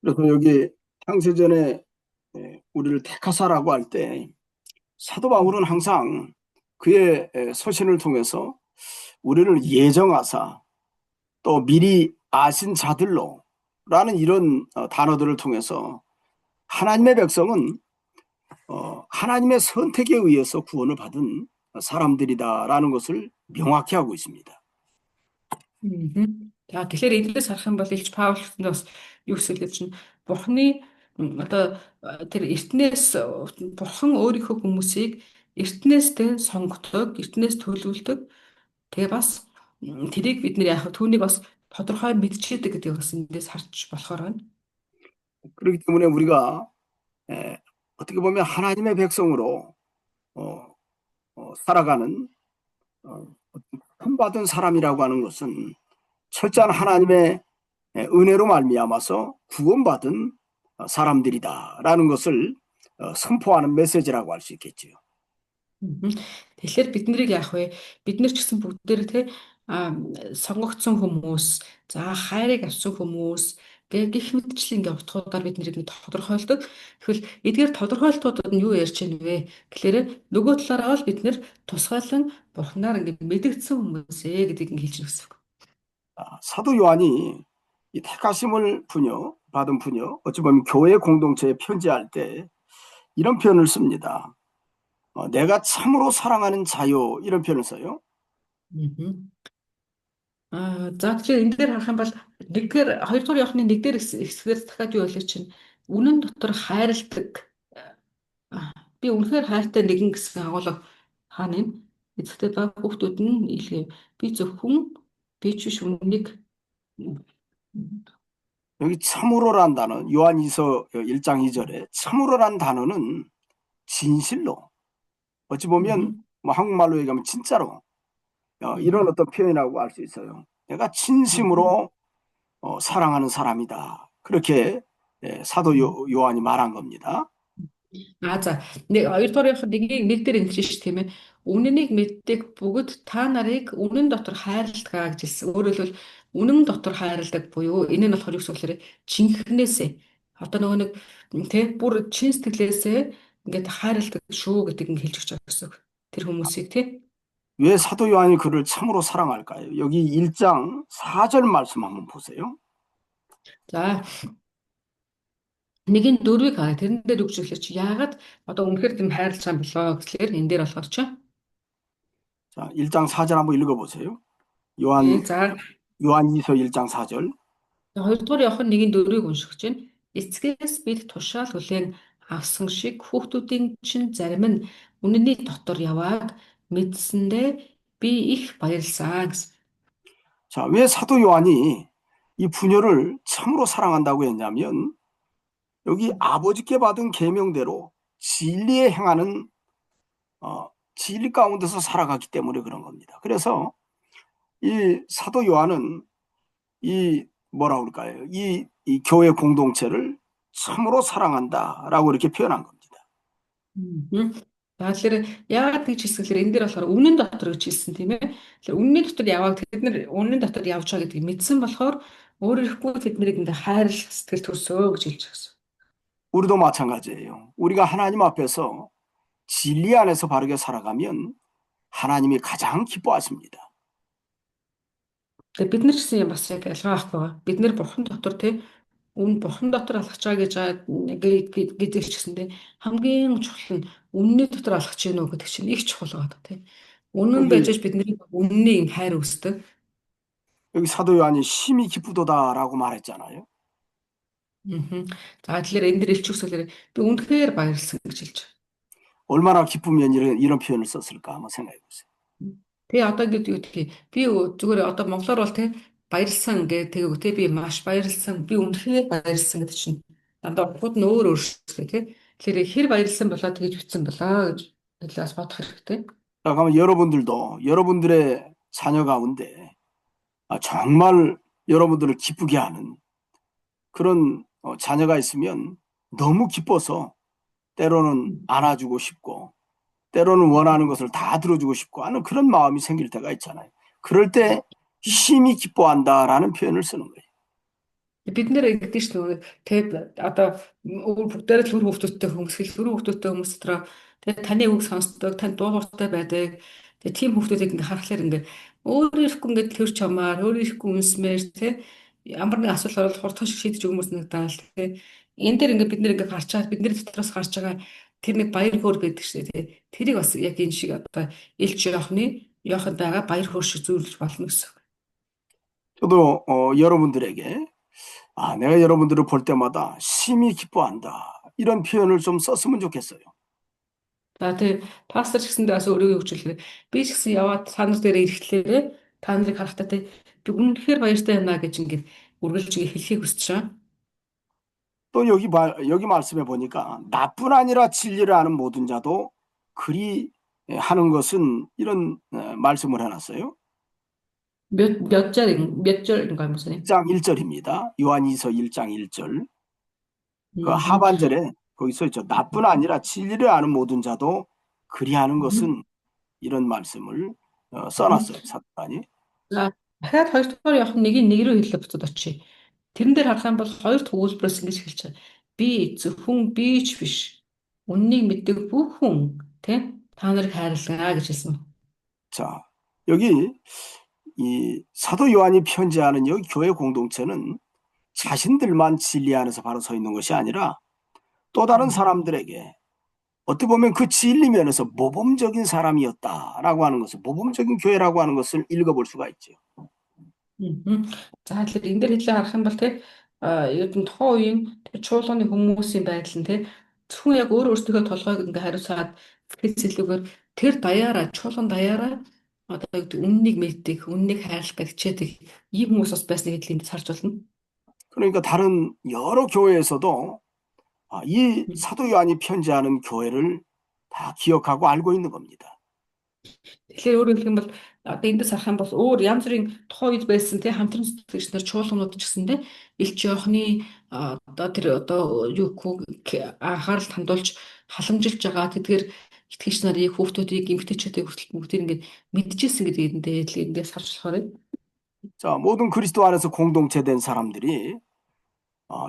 그래서 여기 창세전에 우리를 택하사라고 할 때 사도 바울은 항상 그의 서신을 통해서 우리를 예정하사 또 미리 아신 자들로라는 이런 단어들을 통해서 하나님의 백성은 하나님의 선택에 의해서 구원을 받은 사람들이다라는 것을 명확히 하고 있습니다. За тэгэхээр эндээс харах юм бол Илч Паулд бас юу гэсэн хэлж чинь Бурхны одоо тэр эртнээс Бурхан өөрийнхөө хүмүүсийг эртнээсээ сонгодог, эртнээс төлөвлөдөг. Тэгээ бас тэрийг бид нэр яг түүнийг бас тодорхой мэдчихэдэг гэдэг бас эндээс харж болохоор байна. 그렇기 때문에 우리가 어떻게 보면 하나님의 백성으로 살아가는 선받은 사람이라고 하는 것은 철저한 하나님의 은혜로 말미암아서 구원받은 사람들이다라는 것을 선포하는 메시지라고 할 수 있겠지요. Тэгэхээр бид нарыг яах вэ? Бид нар ч гэсэн бүгдээр те сонгогдсон хүмүүс, за хайрыг авсан хүмүүс гэх мэтчлэн ингээ утгуудаар бид нарыг тодорхойлдог. Тэгвэл эдгээр тодорхойлтуудад нь юу ярьж байна вэ? Тэгэхээр нөгөө талаараа бол бид нар тусгайлан бурхнаар ингээ мэдэгдсэн хүмүүс ээ гэдгийг ингээ хэлж өгсөн. 사도 요한이 이 택하심을 받은 부녀, 어찌 보면 교회 공동체에 편지할 때 이런 표현을 씁니다. 내가 참으로 사랑하는 자요 이런 표현을 써요. За тэгэхээр энэ дээр харах юм бол нэгдүгээр хоёрдугаар явахны нэгдүгээр хэсгээс дахиад юу болчих чинь үнэн дотор хайрладаг би үнэхээр хайртай нэгэн гэсэн агуулга хаана юм? Эцэгтэй ба хүүхдүүд нь илгээв. Би зөвхөн би ч биш үнэнийг 여기 참으로란 단어, 요한이서 1장 2절에 참으로란 단어는 진실로, 어찌 보면 뭐 한국말로 얘기하면 진짜로 이런 어떤 표현이라고 할 수 있어요. 내가 진심으로 사랑하는 사람이다. 그렇게 사도 요한이 말한 겁니다. За хоёрдугаар явах нэг дээр энэ чинь тийм ээ. Үнэнийг мэддэг бүгд та нарыг үнэн дотор хайрладаг гэж хэлсэн. Өөрөөр хэлбэл үнэн дотор хайрладаг буюу энэ нь болохоор юу гэсэн үг вэ? Жинхнээсээ одоо нөгөө нэг тий бүр чин сэтгэлээсээ ингээд хайрладаг шүү гэдэг нь хэлж өгч байгаа гэсэн үг. Тэр хүмүүсийг тий. 왜 사도 요한이 그를 참으로 사랑할까요? 여기 1장 4절 말씀 한번 보세요. За нэгэн дөрвийг хараа тэрэн дээр үгж өглөөч яагаад одоо үнэхээр тийм хайрлаж байгаа юм болоо гэхлээр энэ дээр болохоор ч 자, 1장 4절 한번 읽어보세요. за 요한이서 1장 4절. хоёрдугаар явах нь нэгэн дөрвийг унших чинь эцгээс бид тушаал хүлээн авсан шиг хүүхдүүдийн чинь зарим нь үнэний дотор явааг мэдсэндээ би их баярлсан гэсэн. 자, 왜 사도 요한이 이 부녀를 참으로 사랑한다고 했냐면 여기 아버지께 받은 계명대로 진리에 행하는 진리 가운데서 살아가기 때문에 그런 겁니다. 그래서 이 사도 요한은 이 뭐라 그럴까요? 이 교회 공동체를 참으로 사랑한다라고 이렇게 표현한 겁니다. За тэгэхээр яагаад гэж хэлсэн гэхээр энэ дээр болохоор үнэн дотор гэж хэлсэн тийм ээ. Тэгэхээр үнэн дотор яваад тэд нар үнэн дотор явж байгаа гэдгийг мэдсэн болохоор өөрөөрхөө тэднийг ингээ хайрлах сэтгэл төрсөө гэж хэлж байгаа. 우리도 마찬가지예요. 우리가 하나님 앞에서 진리 안에서 바르게 살아가면 하나님이 가장 기뻐하십니다. Тэгээ бид нар ч гэсэн бас яг ялгаа авах байгаа. Бид нэр бурхан дотор тий бурхан дотор алхаж байгаа гэдэг ч гэсэндээ хамгийн чухал нь үнний дотор алхаж гэнэ үү гэдэг чинь их чухал байгаа тий. Үнэн байж 여기 аж бидний үнний юм хайр үүсдэг. 여기 사도 요한이 심히 기쁘도다라고 말했잖아요. Аа. За тэгэхээр энэ дэр илч үсгэлээр би үнэхээр баярлсан гэж хэлж байгаа. 얼마나 기쁘면 이런 표현을 썼을까 한번 생각해 보세요. Тэгээ одоо гэдэг юу гэдгийг би зүгээр одоо монголоор бол тий баярлсан гэдэг тий би маш баярлсан би үнэхээр баярлсан гэдэг чинь дандаа ухууд нь өөр өөрсдөө тий тэгэхээр хэр баярлсан болоо тэгж битсэн болоо гэж хэлээс бодох хэрэгтэй. 자, 그러면 여러분들도 여러분들의 자녀 가운데 정말 여러분들을 기쁘게 하는 그런 자녀가 있으면 너무 기뻐서 때로는 안아주고 싶고 때로는 원하는 것을 다 들어주고 싶고 하는 그런 마음이 생길 때가 있잖아요. 그럴 때 심히 기뻐한다라는 표현을 쓰는 거예요. Бид нэр ингэдэж шүү дээ. Тэгээд одоо бүгдээрээ л үр хөвгтөдтэй хүмүүс хэл үр хөвгтөдтэй хүмүүс дотроо тэгээд таны үг сонсдог, тань дуугартай байдаг. Тэгээд тийм хүмүүсийг ингээ харахаар ингээ өөрөө ирэхгүй ингээ тэр чамаар, өөрөө ирэхгүй үнсмээр тий ямар нэг асуудал орол хурдхан шиг шийдэж өгөх юм даал тий. Энэ дээр ингээ бид нэр ингээ гарч байгаа бидний дотроос гарч байгаа тэр нэг баяр хөөр байдаг шүү дээ тий. Тэрийг бас яг энэ шиг одоо элч Йоханд байгаа баяр хөөр шиг зөвлөж болно гэсэн. 저도 여러분들에게 내가 여러분들을 볼 때마다 심히 기뻐한다. 이런 표현을 좀 썼으면 좋겠어요. За тий пастор ч гэсэндээ бас өөрийгөө хөгжүүлэхээр би ч гэсэн яваад та нар дээр ирэхлээрээ та нарыг харахтаа тий би үнэхээр баяртай байна гэж ингээд үргэлж ингээд хэлхийг хүсэж байгаа. 또 여기 말씀에 보니까 나뿐 아니라 진리를 아는 모든 자도 그리 하는 것은 이런 말씀을 해놨어요. 몇 절인가요, 목사님? 1장 1절입니다. 요한이서 1장 1절. 그 하반절에 거기 써 있죠. 나뿐 아니라 진리를 아는 모든 자도 그리 하는 것은 이런 말씀을 써놨어요. 사도관이. За дахиад хоёр дахь явах нэг нэг рүү хэлээ буцаад очие. Тэрэн дээр харах юм бол хоёр төгөлбөрөөс ингэж хэлж байгаа. Би зөвхөн би ч биш. Үннийг мэддэг бүх хүн тий та нарыг хайрлаа гэж хэлсэн. 자, 여기 이 사도 요한이 편지하는 여기 교회 공동체는 자신들만 진리 안에서 바로 서 있는 것이 아니라 또 다른 사람들에게 어떻게 보면 그 진리 면에서 모범적인 사람이었다라고 하는 것을 모범적인 교회라고 하는 것을 읽어볼 수가 있죠. За тэгэхээр энэ дээр хэлээ харах юм бол тий ер нь тухайн үеийн тэр чуулганы хүмүүсийн байдал нь тий зөвхөн яг өөрсдийнхөө толгойг ингээ хариуцаад хэлцэлүүгээр тэр даяараа чуулган даяараа одоо үннийг мэддэг, үннийг хайрлах гэж хичээдэг ийм хүмүүс бас байсныг энд харж байна. 그러니까 다른 여러 교회에서도 이 사도 요한이 편지하는 교회를 다 기억하고 알고 있는 겁니다. Тэгэхээр өөрөөр хэлэх юм бол одоо эндээс харах юм бол өөр янз бүрийн тухайн үед байсан тий хамтран сэтгэгч нар чуулганууд ч гэсэндээ Илч Йохны одоо тэр одоо юу анхаарал хандуулж халамжилж байгаа тэдгээр итгэгч нарыг хүүхдүүдийг эмгтээчүүдийг хүртэл бүгдийг ингээд мэдчихсэн гэдгийг эндээс харж болохоор юм. 자, 모든 그리스도 안에서 공동체된 사람들이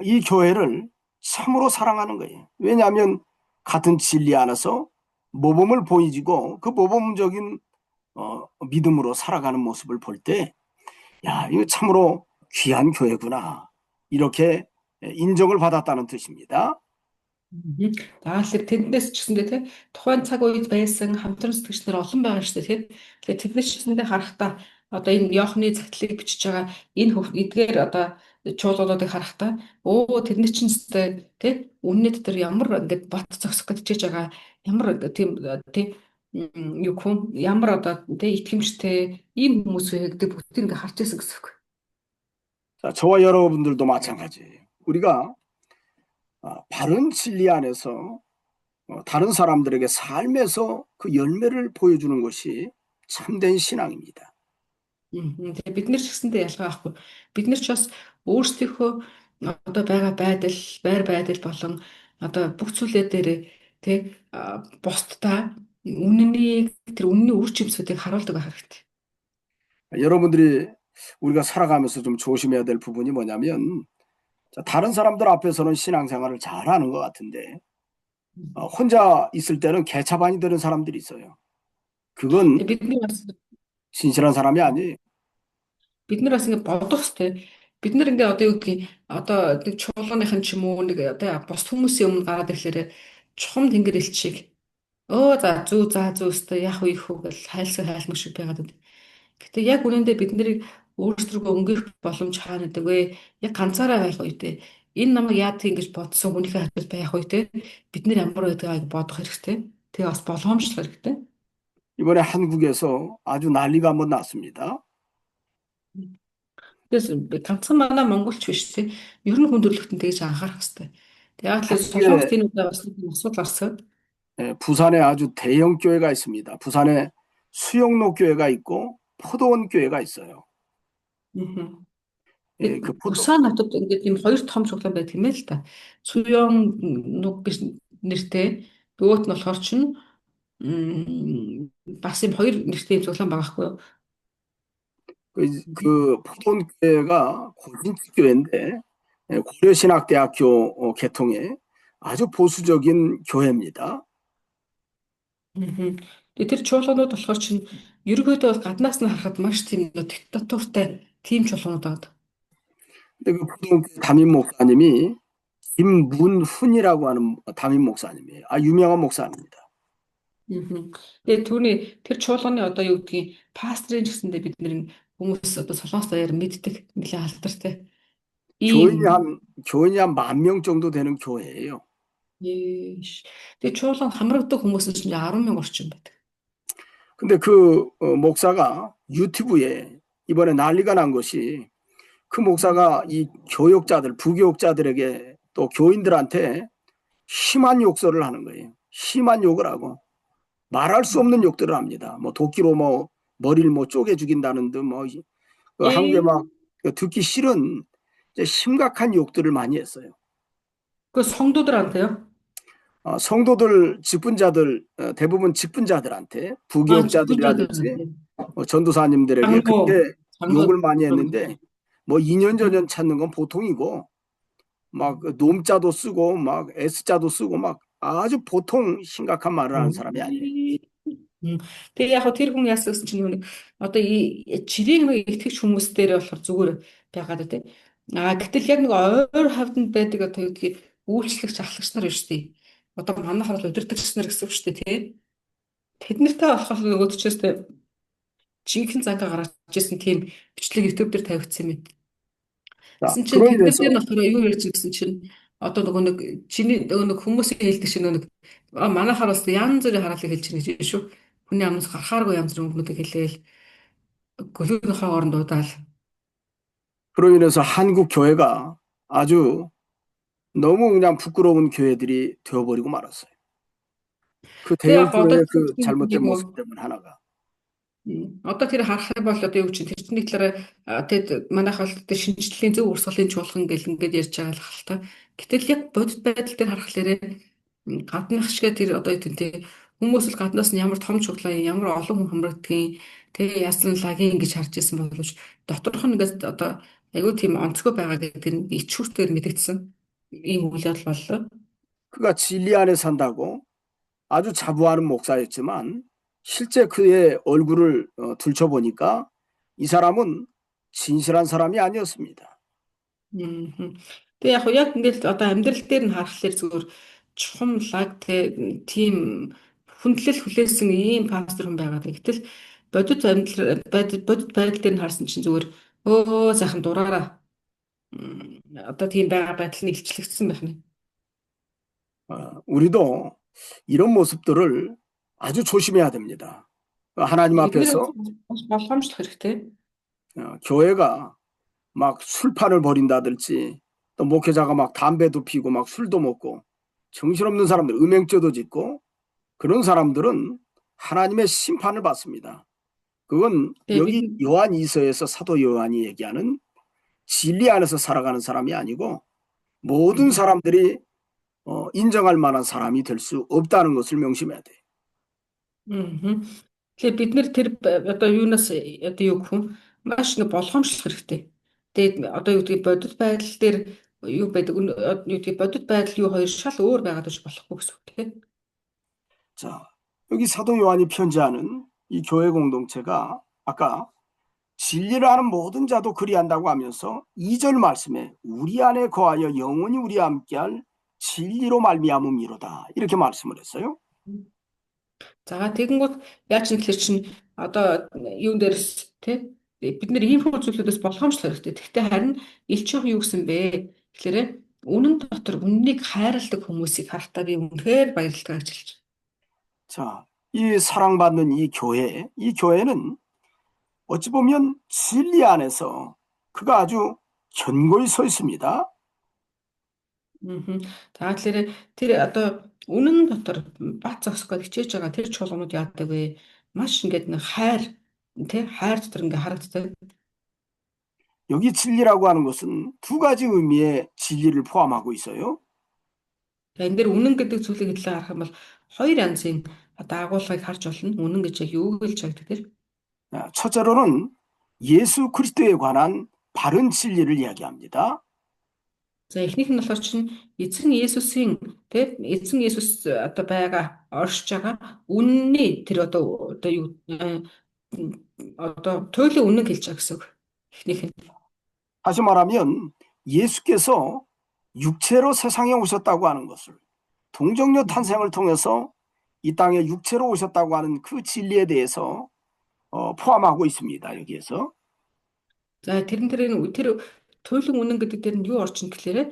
이 교회를 참으로 사랑하는 거예요. 왜냐하면 같은 진리 안에서 모범을 보이고 그 모범적인 믿음으로 살아가는 모습을 볼 때, 야, 이거 참으로 귀한 교회구나. 이렇게 인정을 받았다는 뜻입니다. За тэгэхээр тэндээс ч гэсэндээ тий тухайн цаг үед байсан хамтран сэтгэгч нар олон байгаа шүү дээ тий. Тэгэхээр тэднээс ч гэсэндээ харахтаа одоо энэ Йохны загтлыг бичиж байгаа энэ эдгээр одоо чуулгануудыг харахтаа тэрний чинь өстэй тий үнний дотор ямар ингээд бат зогсох гэж хичээж байгаа ямар тийм тий юу хүн ямар одоо тий итгэмжтэй ийм хүмүүс вэ гэдэг бүгдийг ингээд харж ирсэн гэсэн үг. 자, 저와 여러분들도 마찬가지예요. 우리가 바른 진리 안에서 다른 사람들에게 삶에서 그 열매를 보여주는 것이 참된 신앙입니다. Тэгээ бид нар ч гэсэндээ ялгаа авахгүй. Бид нар ч бас өөрсдийнхөө одоо байгаа байдал, байр байдал болон одоо бүх зүйлээ дээр Тэ бусдаа тэр үнний үр жимсүүдийг харуулдаг байх хэрэгтэй. 여러분들이 우리가 살아가면서 좀 조심해야 될 부분이 뭐냐면 다른 사람들 앞에서는 신앙생활을 잘하는 것 같은데 혼자 있을 때는 개차반이 되는 사람들이 있어요. 그건 Тэгээ бидний бас 진실한 사람이 아니에요. бид нар бас ингэ бодох хэрэгтэй. Бид нар ингээ одоо юу гэдгийг одоо нэг чуулганыхан ч юм уу нэг одоо бус хүмүүсийн өмнө гараад ирэхлээр чухам тэнгэр элч шиг за зүү өстой яг уу их үү гэж хайлмаг шиг байгаад байна. Гэтэ яг үнэндээ бид нарыг өөрсдөө өнгөрөх боломж хаана гэдэг вэ? Яг ганцаараа байх үедээ энэ намайг яадаг ингэж бодсон хүнийхээ хажууд байх үедээ бид нар ямар байдгааг бодох хэрэгтэй. Тэгээ бас болгоомжлох хэрэгтэй. 이번에 한국에서 아주 난리가 한번 났습니다. Тэгээс ганцхан манай монголч биш тий. Ер нь хүн төрөлхтөн тэгж анхаарах хэрэгтэй. Тэгээ яг л солонгост 한국에 энэ удаа бас нэг асуудал гарсан. 부산에 아주 대형 교회가 있습니다. 부산에 수영로 교회가 있고 포도원 교회가 있어요. Мгм. 예, 그 포도 Бусан хотод ингээд ийм хоёр том цуглаан байдаг юм л та. Суён нуг гэж нэртэй нөгөөт нь болохоор чинь бас ийм хоёр нэртэй ийм цуглаан байгаа хгүй юу? 그 포도원 교회가 고린트 교회인데 고려신학대학교 계통의 아주 보수적인 교회입니다. Мгм. Тэгээ тэр чуулганууд болохоор чинь ерөөдөө бол гаднаас нь харахад маш тийм диктатуртай тийм чуулганууд байгаа. 근데 그 포도원 교회 담임 목사님이 김문훈이라고 하는 담임 목사님이에요. 아, 유명한 목사입니다. Мгм. Тэгээ түүний тэр чуулганы одоо юу гэдгийг пастрын ч гэсэндээ бид нэр хүмүүс одоо солонгос даяар мэддэг нэлээд алдартай. 교인이 Ийм 교인이 한 10,000명 정도 되는 교회예요. Тэгээ чуулганд хамрагдаг хүмүүс нь 10,000 орчим байдаг. 근데 그 목사가 유튜브에 이번에 난리가 난 것이 그 목사가 이 교역자들, 부교역자들에게 또 교인들한테 심한 욕설을 하는 거예요. 심한 욕을 하고 말할 수 없는 욕들을 합니다. 뭐 도끼로 뭐 머리를 뭐 쪼개 죽인다는 듯 뭐 한국에 Ээ. 막 듣기 싫은 심각한 욕들을 많이 했어요. 그 성도들한테요? 성도들, 직분자들, 대부분 직분자들한테 부교육자들이라든지 직분자들한테. 전도사님들에게 장로, 그렇게 욕을 많이 장로. 했는데 뭐 2년 전년 찾는 건 보통이고 막 놈자도 쓰고 막 S자도 쓰고 막 아주 보통 심각한 말을 하는 사람이 아니에요. Тэгээ яг хөө тэр хүн яасан гэсэн чинь нэг одоо чирийг нэг итгэж хүмүүс дээр болохоор зүгээр байгаад үү. Гэтэл яг нэг ойр хавьтанд байдаг одоо юу гэдгийг үйлчлэгч ахлагч нар биш үү? Одоо манайхаар бол удирдагч нар гэсэн үг шүү дээ тий. Тэд нартай болохоор нөгөө төчөөс жинхэнэ цагаа гаргаж ирсэн тийм бичлэг YouTube дээр тавигдсан юм. 자, Гэсэн чинь 그로 тэднэр 인해서 дээр болохоор юу ярьж гэсэн чинь одоо нөгөө нэг чиний нөгөө нэг хүмүүсийн хэлдэг чинь нөгөө нэг манайхаар бас янз бүрийн хараалыг хэлж байгаа гэж шүү. Хүний амнаас гарахааргүй янз бүрийн үгнүүдийг хэлээл гөлөөнийхөө оронд удаал. 그로 인해서 한국 교회가 아주 너무 그냥 부끄러운 교회들이 되어버리고 말았어요. 그 Тэгээ 대형 яг одоо 교회의 그 잘못된 모습 때문 하나가. Одоо тэр харах юм бол одоо юу чинь тэрний талаараа тэгэд манайх бол тэр шинжлэлийн зөв урсгалын чуулган гэл ингээд ярьж байгаа л хэл та. Гэтэл яг бодит байдал дээр харахаар гаднах шиг тэр одоо юу гэдэг хүмүүс л гаднаас нь ямар том чуулган ямар олон хүн хамрагдгийг тэгээ яасан лагийн гэж харж ирсэн боловч доторх нь ингээд одоо айгүй тийм онцгой байгаа гэдэг нь ичхүртээр мэдэгдсэн ийм үйл явдал боллоо. 그가 진리 안에 산다고 아주 자부하는 목사였지만 실제 그의 얼굴을 들춰보니까 이 사람은 진실한 사람이 아니었습니다. Тэгээ яг ингээд одоо амьдрал дээр нь харахаар зүгээр чухам лаг тийм хүндлэл хүлээсэн ийм пастор хүн байгаа. Гэтэл бодит байдал дээр нь харсан чинь зүгээр сайхан дураараа одоо тийм байгаа байдал нь илчлэгдсэн байх нь. 우리도 이런 모습들을 아주 조심해야 됩니다. 하나님 Эдгээр 앞에서 болгоомжлох хэрэгтэй. 교회가 막 술판을 벌인다든지 또 목회자가 막 담배도 피고 막 술도 먹고 정신없는 사람들, 음행죄도 짓고 그런 사람들은 하나님의 심판을 받습니다. 그건 여기 요한 2서에서 사도 요한이 얘기하는 진리 안에서 살아가는 사람이 아니고 모든 사람들이 인정할 만한 사람이 될 수 없다는 것을 명심해야 돼. Мгм. Тэгэхээр бид нэр тэр одоо юунаас одоо юу гэх юм маш ингэ болгоомжлох хэрэгтэй. Тэгээд одоо юу гэдгийг бодит байдал дээр юу байдаг юу гэдгийг бодит байдал юу хоёр шал өөр байгаад гэж болохгүй гэсэн үг тийм. 자, 여기 사도 요한이 편지하는 이 교회 공동체가 아까 진리를 아는 모든 자도 그리한다고 하면서 2절 말씀에 우리 안에 거하여 영원히 우리와 함께할 진리로 말미암음이로다 이렇게 말씀을 했어요. За тэгэнгүүт яаж юм гэхэлэр чинь одоо юун дээрс тий бид нэр иймэрхүү зүйлүүдээс болгоомжлох хэрэгтэй. Гэхдээ харин элч яг юу гэсэн бэ? Тэгэхээр үнэн дотор үннийг хайрладаг хүмүүсийг харахтаа би үнэхээр баярлалаа гэж хэлж. 자, 이 사랑받는 이 교회는 어찌 보면 진리 안에서 그가 아주 견고히 서 있습니다. Аа. За тэгэхээр тэр одоо үнэн дотор бат зогсох гэж хичээж байгаа тэр чуулганууд яадаг вэ? Маш ингээд нэг хайр дотор ингээд харагддаг. 여기 진리라고 하는 것은 두 가지 의미의 진리를 포함하고 있어요. За энэ дээр үнэн гэдэг зүйлийг хэлээ харах юм бол хоёр янзын одоо агуулгыг харж болно. Үнэн гэж яг юу гэлж байгаа тэр? 첫째로는 예수 그리스도에 관한 바른 진리를 이야기합니다. За эхнийх нь болохоор чинь эзэн Есүсийн тийм эзэн Есүс одоо байгаа оршиж байгаа үнний тэр одоо юу одоо туйлын үнэн хэлж байгаа гэсэн үг. Эхнийх нь. 다시 말하면 예수께서 육체로 세상에 오셨다고 하는 것을 동정녀 탄생을 통해서 이 땅에 육체로 오셨다고 하는 그 진리에 대해서 포함하고 있습니다. 여기에서. За тэр туйлын үнэн гэдэг дээр нь юу орчин гэхээр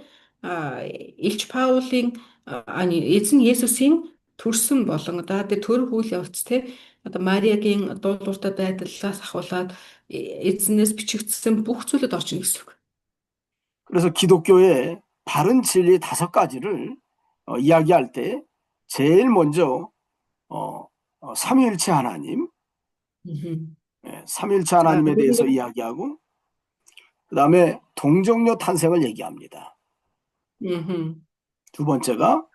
Илч Паулийн эзэн Есүсийн төрсөн болон одоо тэр төрөх үйл явц те одоо Мариагийн дуулууртай байдлаас ахуулаад эзнээс бичигдсэн бүх зүйлүүд орчин гэсэн үг. 그래서 기독교의 바른 진리 5가지를 이야기할 때 제일 먼저 삼위일체 하나님, 삼위일체 하나님에 대해서 이야기하고 그 다음에 동정녀 탄생을 얘기합니다. 두 번째가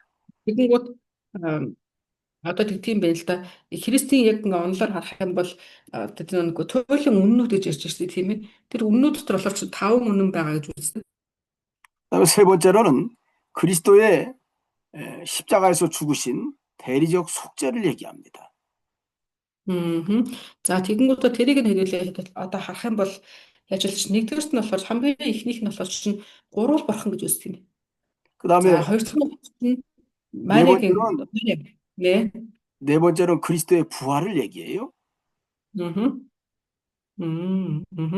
тэгэнгүүт одоо тийм байна л да. Христийн яг онлоор харах юм бол тэр нэг туйлын үннүүд гэж ярьж байна тийм ээ. Тэр үннүүд дотор болохоор ч 5 үнэн байгаа гэж үздэг. 그다음에 세 번째로는 그리스도의 십자가에서 죽으신 대리적 속죄를 얘기합니다. За тэгэнгүүт тэрийг нь хэлүүлээ одоо харах юм бол яаж л чинь нэгдүгээрт нь болохоор хамгийн ихнийх нь болохоор чинь гурвал бурхан гэж үздэг юм. 그다음에 За хоёр дахь нь Мариагийн 네. 네 번째로는 그리스도의 부활을 얘기해요.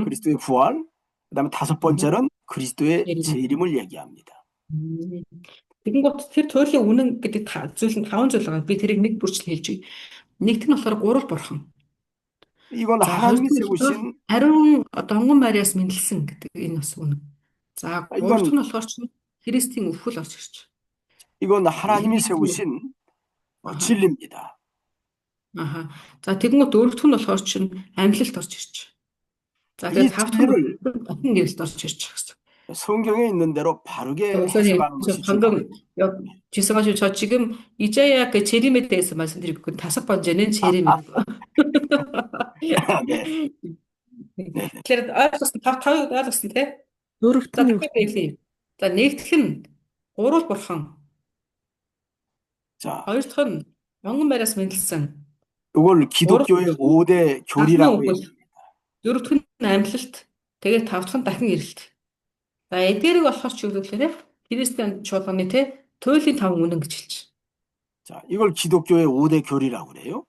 그리스도의 부활. 그다음에 다섯 번째는 그리스도의 재림을 얘기합니다. тэгэнгүүт тэр туйлын үнэн гэдэг зүйл нь 5 зүйл байгаа. Би тэрийг нэг бүрчлэн хэлж байна. Нэгт нь болохоор гурвал бурхан. 이건 하나님이 세우신 ариун донгон Мариас мэндэлсэн гэдэг энэ бас үнэн. За гурав дахь нь болохоор чинь Христийн өвхөл орж ирж. 이건 하나님이 세우신 진리입니다. 아하. За тэгэнгүүт дөрөв дэх нь болохоор чинь амьлалт орж ирж. За тэгээд тав дахь нь батин гэрэлт орж ирж гэсэн. 성경에 있는 대로 바르게 해석하는 것이 방금 죄송하지만 저 지금 이자야 그 재림에 대해서 말씀드리고 있고 다섯 번째는 재림이고. Тэгэхээр ойлгосон тав ойлгосон тий? Дөрөвт нь За нэгдүгээр нь гурвал бурхан. 자, хоёр дахь нь онгон байраас мэндэлсэн. 이걸 기독교의 5대 교리라고 얘기합니다. дөрөв дэх нь амьлалт. Тэгээд тав дахь нь дахин ирэлт. За эдгээрийг болохоор ч юу гэхээр Христийн чуулганы тий туйлын 5 үнэн гэж хэлж. 자, 이걸 기독교의 5대 교리라고 그래요.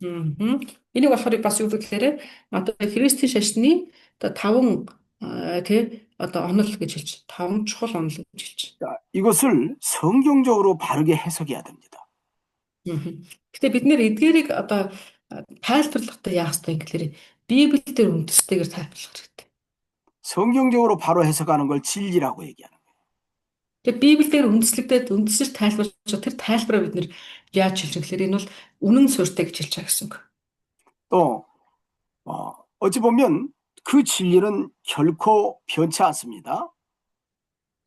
Энийг болохоор бас юу гэхээр одоо Христийн шашны одоо 5 тий одоо онол гэж хэлж. 5 чухал онол гэж хэлж. 자, 이것을 성경적으로 바르게 해석해야 됩니다. Гэтэ бид нэр эдгээрийг одоо тайлбарлахдаа яах ёстой гэхээр Библиэлд үндэстэйгээр тайлбарлах хэрэгтэй. 성경적으로 바로 해석하는 걸 진리라고 얘기하는 거예요. Тэгээ Библиэлд үндэслэл тайлбарлаж тэр тайлбараа бид нэр яаж хэлж гэхээр энэ бол үнэн суурьтай гэж хэлж байгаа гэсэн үг. 또 어찌 보면 그 진리는 결코 변치 않습니다.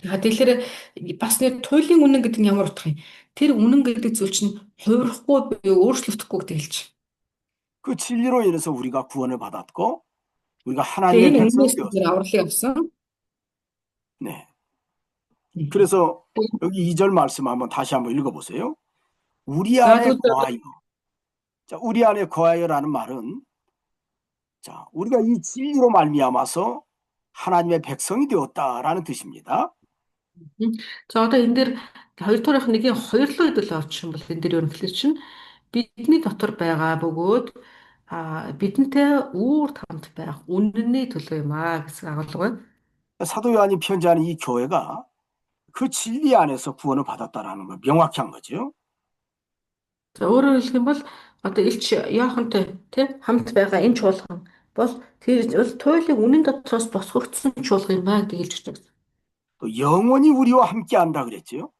Тэгэхээр бас нэг туйлын үнэн гэдэг нь ямар утга юм? Тэр үнэн гэдэг зүйл чинь хувирахгүй өөрчлөгдөхгүй гэдэг хэлж. 그 진리로 인해서 우리가 구원을 받았고 우리가 Тэгээ 하나님의 энэ 백성이 үннээс 되었어요. тэр авралыг авсан. 네. 그래서 여기 2절 말씀 다시 한번 읽어보세요. 우리 За 안에 тэгвэл 거하여. 자, 우리 안에 거하여라는 말은 자, 우리가 이 진리로 말미암아서 하나님의 백성이 되었다라는 뜻입니다. за одоо энэ дээр хоёр дахь нэгийн хоёрлоо хэдэл орчих юм бол энэ дээр юу гэхэлэр чинь бидний дотор байгаа бөгөөд бидэнтэй үүрд хамт байх үнэнний төлөө юм гэсэн агуулга байна. 사도 요한이 편지하는 이 교회가 그 진리 안에서 구원을 받았다라는 거 명확히 한 거죠. За өөрөөр хэлэх юм бол одоо Илч Иохантай тийм хамт байгаа энэ чуулган бол тэр бол туйлын үнэн дотроос босгогдсон чуулган юм байна гэж хэлж байна. 또 영원히 우리와 함께 한다 그랬죠.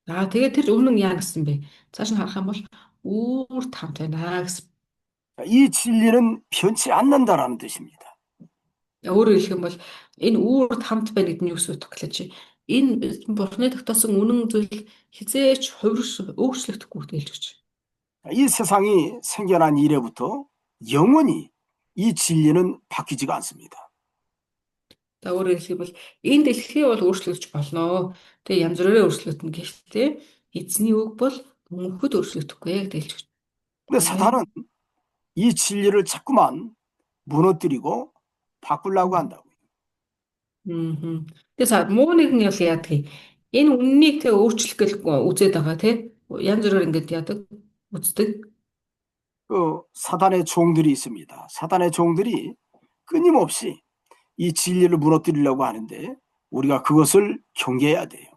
За тэгээд тэр үнэн яа гэсэн бэ? Цааш нь харах юм бол үүрд хамт байна гэсэн. 이 진리는 변치 않는다라는 뜻입니다. Өөрөөр хэлэх юм бол энэ үүрд хамт байна гэдэг нь юу гэсэн үг гэхэлээ чи энэ бурхны тогтоосон үнэн зүйл хизээч өөрчлөгдөхгүй гэж хэлж өгч. 이 세상이 생겨난 이래부터 영원히 이 진리는 바뀌지가 않습니다. За өөрөөр хэлэх юм бол энэ дэлхий бол өөрчлөгдөж болно. Тэгээ янз бүрээр өөрчлөгдөн гэхдээ эзний үг бол мөнхөд өөрчлөгдөхгүй гэж хэлж өгч. 근데 사탄은 이 진리를 자꾸만 무너뜨리고 바꾸려고 한다고요. Тэгээ муу нэг нь бол яадаг. Энэ үннийг тэ өөрчлөх гэж үзээд байгаа тий. Янз бүрээр ингэж яадаг, үздэг. 그 사단의 종들이 있습니다. 사단의 종들이 끊임없이 이 진리를 무너뜨리려고 하는데 우리가 그것을 경계해야 돼요.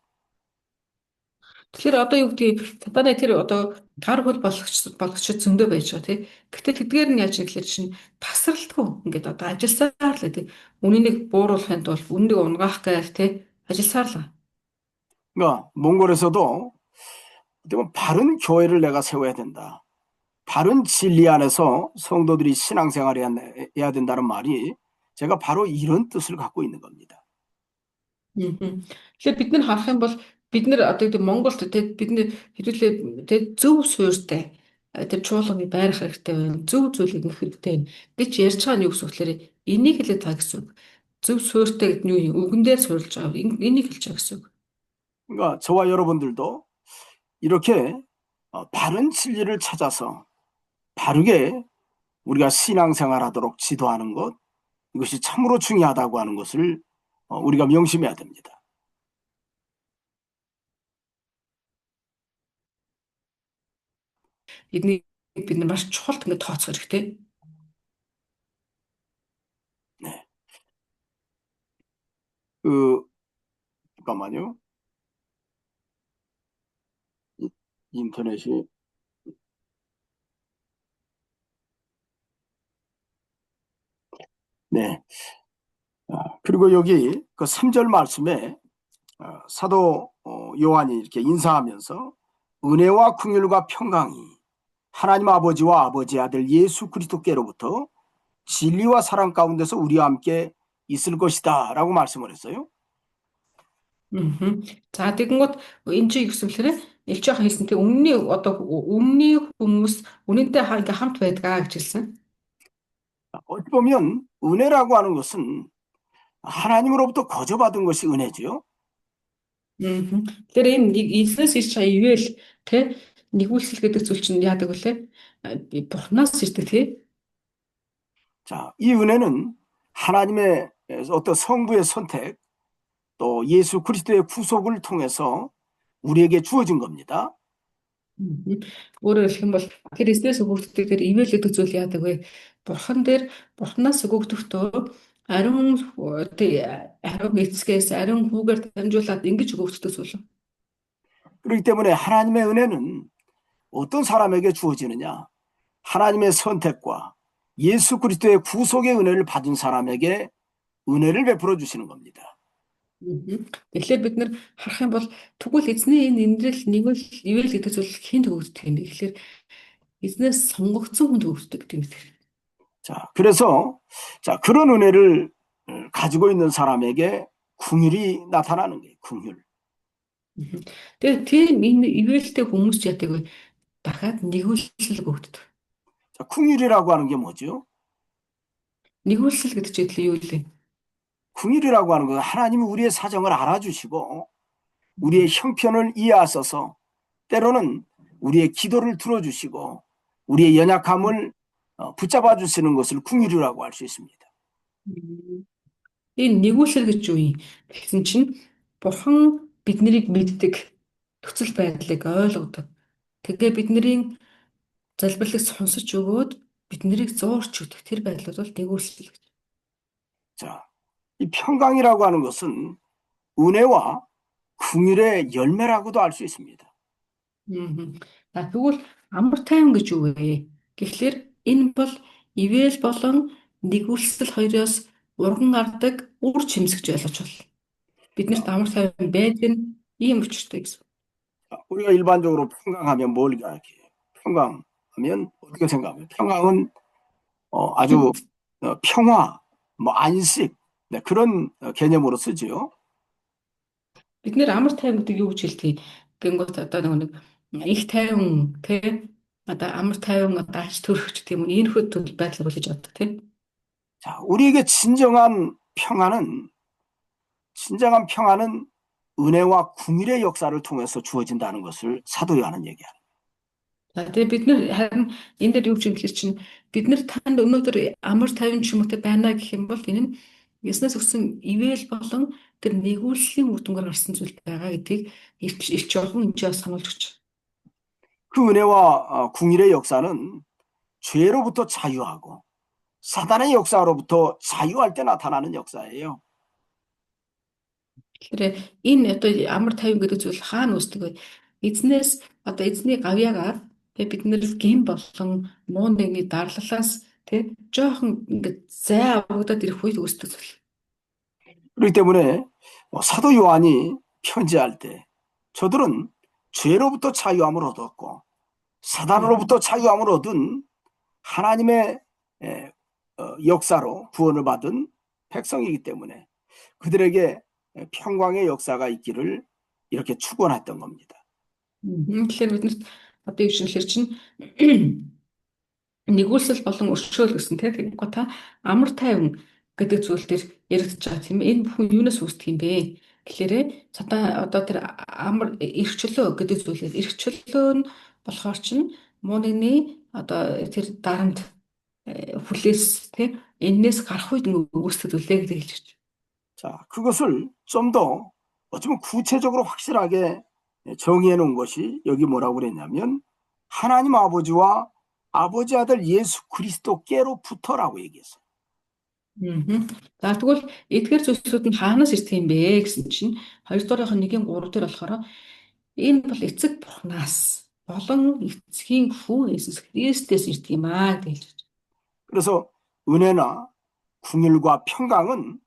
Тэгэхээр одоо юу гэдгийг сатаны тэр одоо гар хөл болгоч зөндөө байж байгаа тий. Гэтэл тэдгээр нь яаж ирэхлээр чинь тасралтгүй ингээд одоо ажилласаар л тий. Үнэнийг бууруулахын тулд үнэнийг унгаах гээл тий. Ажилласаар л. 그러니까 몽골에서도 바른 교회를 내가 세워야 된다. 바른 진리 안에서 성도들이 신앙생활을 해야 된다는 말이 제가 바로 이런 뜻을 갖고 있는 겁니다. Тэгэхээр бид нар харах юм бол бид нар одоо гэдэг Монголд бидний хэдүүлээ зөв суурьтай тэр чуулганы байрах хэрэгтэй байна. Зөв зүйлийг нөх хэрэгтэй байна. Гэвч ярьж байгаа нь юу гэсэн үг вэ? Энийг хэлээд байгаа гэсэн үг. Зөв суурьтай гэдэг нь юу юм? Үгэн дээр суурилж байгаа. Энийг хэлж байгаа гэсэн үг. 그러니까 저와 여러분들도 이렇게 바른 진리를 찾아서 바르게 우리가 신앙생활하도록 지도하는 것, 이것이 참으로 중요하다고 하는 것을 우리가 명심해야 됩니다. Эднийг бид нар маш чухалд ингэ тооцох хэрэгтэй. 네. 잠깐만요. 인터넷이 네. 그리고 여기 그 3절 말씀에 사도 요한이 이렇게 인사하면서 은혜와 긍휼과 평강이 하나님 아버지와 아버지 아들 예수 그리스도께로부터 진리와 사랑 가운데서 우리와 함께 있을 것이다 라고 말씀을 했어요. За тэгэнгүүт энэ чинь юу гэсэн бэлээ? Илч яхан хэлсэн тийм үнний хүмүүс үнэнтэй ингээ хамт байдгаа гэж хэлсэн. 어찌 보면 은혜라고 하는 것은 하나님으로부터 거저받은 것이 은혜죠. Тэгэхээр энэ эзнээс ирж байгаа ивэл тэ нэгүүлсэл гэдэг зүйл чинь яадаг вүлээ? Бурхнаас ирдэг тий. 자, 이 은혜는 하나님의 어떤 성부의 선택 또 예수 그리스도의 구속을 통해서 우리에게 주어진 겁니다. Өөрөөр хэлэх юм бол Христос өгөгддөг тэр ивэл гэдэг зүйл яадаг вэ? Бурханаас өгөгдөхдөө ариун эцгээс ариун хүүгээр дамжуулаад ингэж өгөгддөг зүйл. 그렇기 때문에 하나님의 은혜는 어떤 사람에게 주어지느냐? 하나님의 선택과 예수 그리스도의 구속의 은혜를 받은 사람에게 은혜를 베풀어 주시는 겁니다. Тэгэхээр бид нар харах юм бол тэгвэл эзний энэ инрэл нэгэл ивэл гэдэг зүйл хэн төгсдөг юм бэ? Тэгэхээр эзнээс сонгогдсон хүн төгсдөг гэдэг юм. 자, 그래서 그런 은혜를 가지고 있는 사람에게 긍휼이 나타나는 거예요. 긍휼. Тэгээ тийм энэ ивэлтэй хүмүүс яадаг вэ? Дахиад нэгүүлсэл өгдөг. 자, 긍휼이라고 하는 게 뭐죠? Нэгүүлсэл гэдэг чинь юу вэ? 긍휼이라고 하는 것은 하나님이 우리의 사정을 알아주시고 우리의 형편을 이해하셔서 때로는 우리의 기도를 들어주시고 우리의 연약함을 붙잡아 주시는 것을 긍휼이라고 할 수 있습니다. Энэ нэгүүлсэл гэж юу юм? Тэгсэн чинь Бурхан биднийг мэддэг нөхцөл байдлыг ойлгодог. Тэгээ бидний залбирлыг сонсож өгөөд биднийг зуурч өгдөг. Тэр байдлууд бол нэгүүлсэл гэж. 자, 이 평강이라고 하는 것은 은혜와 긍휼의 열매라고도 알 수 있습니다. Тэгвэл амар тайван гэж юу вэ? Тэгэхээр энэ бол ивэл болон нэгүүлсэл хоёроос урган гардаг үр жимс гэж ойлгож байна. Биднэрт амар тайван байдаг нь ийм учиртай гэсэн. 우리가 일반적으로 평강하면 뭘 이야기해요? 평강하면 어떻게 생각해요? 평강은 아주 평화, 뭐 안식, 네, 그런 개념으로 쓰지요. Бид нэр амар тайван гэдэг юу гэж хэлдэг? Гингот одоо нэг их тайван тий одоо амар тайван одоо ач төрөх гэх юм уу энэ хөө төл байдлыг үлээж авдаг тий. 자, 우리에게 진정한 평안은 은혜와 긍휼의 역사를 통해서 주어진다는 것을 사도 요한은 얘기합니다. Тэгээ бид нэр харин энэ дээр юу ч юм хэлэх чинь бид нэр танд өнөөдөр амар тайван ч юм уу байна гэх юм бол энэ нь яснаас өгсөн ивэл болон тэр нэгүүлслийн үр дүнгээр гарсан зүйл байгаа гэдгийг ирч олон энэ бас сануулж өгч. 그 은혜와 긍휼의 역사는 죄로부터 자유하고 사단의 역사로부터 자유할 때 나타나는 역사예요. Тэгэхээр энэ одоо амар тайван гэдэг зүйл хаана үүсдэг вэ? Эзнээс одоо эзний гавьяагаар тэгээ бид нэр гин болон муу нэгний дарлалаас тэг жоохон ингээд зай авагдаад ирэх үед үүсдэг зүйл. 그렇기 때문에 사도 요한이 편지할 때 저들은 죄로부터 자유함을 얻었고 사단으로부터 자유함을 얻은 하나님의 역사로 구원을 받은 백성이기 때문에 그들에게 평강의 역사가 있기를 이렇게 축원했던 겁니다. Тэгэхээр биднэрт одоо юу шинэлэр чинь нэгүүлсэл болон өршөөл гэсэн тийм та амар тайван гэдэг зүйл дээр яригдж байгаа тийм энэ бүхэн юунаас үүсдэг юм бэ? Тэгэхээр одоо тэр амар эрхчлөө гэдэг зүйлээс эрхчлөө нь болохоор чинь муу нэгний одоо тэр дарамт хүлээс тийм энээс гарах үед үүсдэг зүйлээ гэж хэлж байна. 자, 그것을 좀 더 어쩌면 구체적으로 확실하게 정의해 놓은 것이 여기 뭐라고 그랬냐면 하나님 아버지와 아버지 아들 예수 그리스도께로부터라고 얘기했어요. За тэгвэл эдгээр зүйлсүүд нь хаанаас ирдэг юм бэ гэсэн чинь 2 дугаарынхаа 1-ийн 3 дээр болохоор энэ бол эцэг бурхнаас болон эцгийн хүү Иесус Христос ирдэг юм аа гэж хэлж байна. 그래서 은혜나 긍휼과 평강은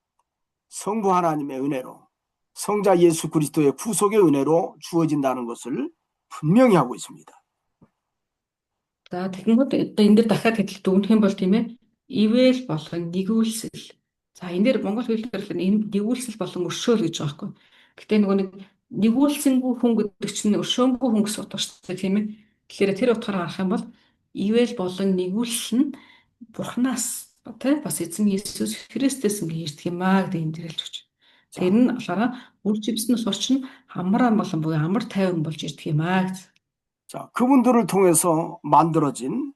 성부 하나님의 은혜로 성자 예수 그리스도의 구속의 은혜로 주어진다는 것을 분명히 하고 있습니다. За тэгэнгүүт одоо энэ дээр дахиад хэлэлт өгөх юм бол тийм ээ ивэл болон нэгүүлсэл. За энэ дээр монгол хэлээр энэ нэгүүлсэл болон өршөөл гэж байгаа байхгүй. Гэтэ нөгөө нэг нэгүүлсэнгүй хүн гэдэг чинь өршөөнгүй хүн гэсэн утга шүү дээ тийм ээ. Тэгэхээр тэр утгаараа харах юм бол ивэл болон нэгүүлсэл нь бурхнаас тийм бас эзэн Иесус Христос ирдэг юм аа гэдэг энэ дээр хэлж өгч. Тэр нь болохоор үр жимс нь болохоор чинь амар болон буюу амар тайван болж ирдэг юм аа гэж. 자, 그분들을 통해서 만들어진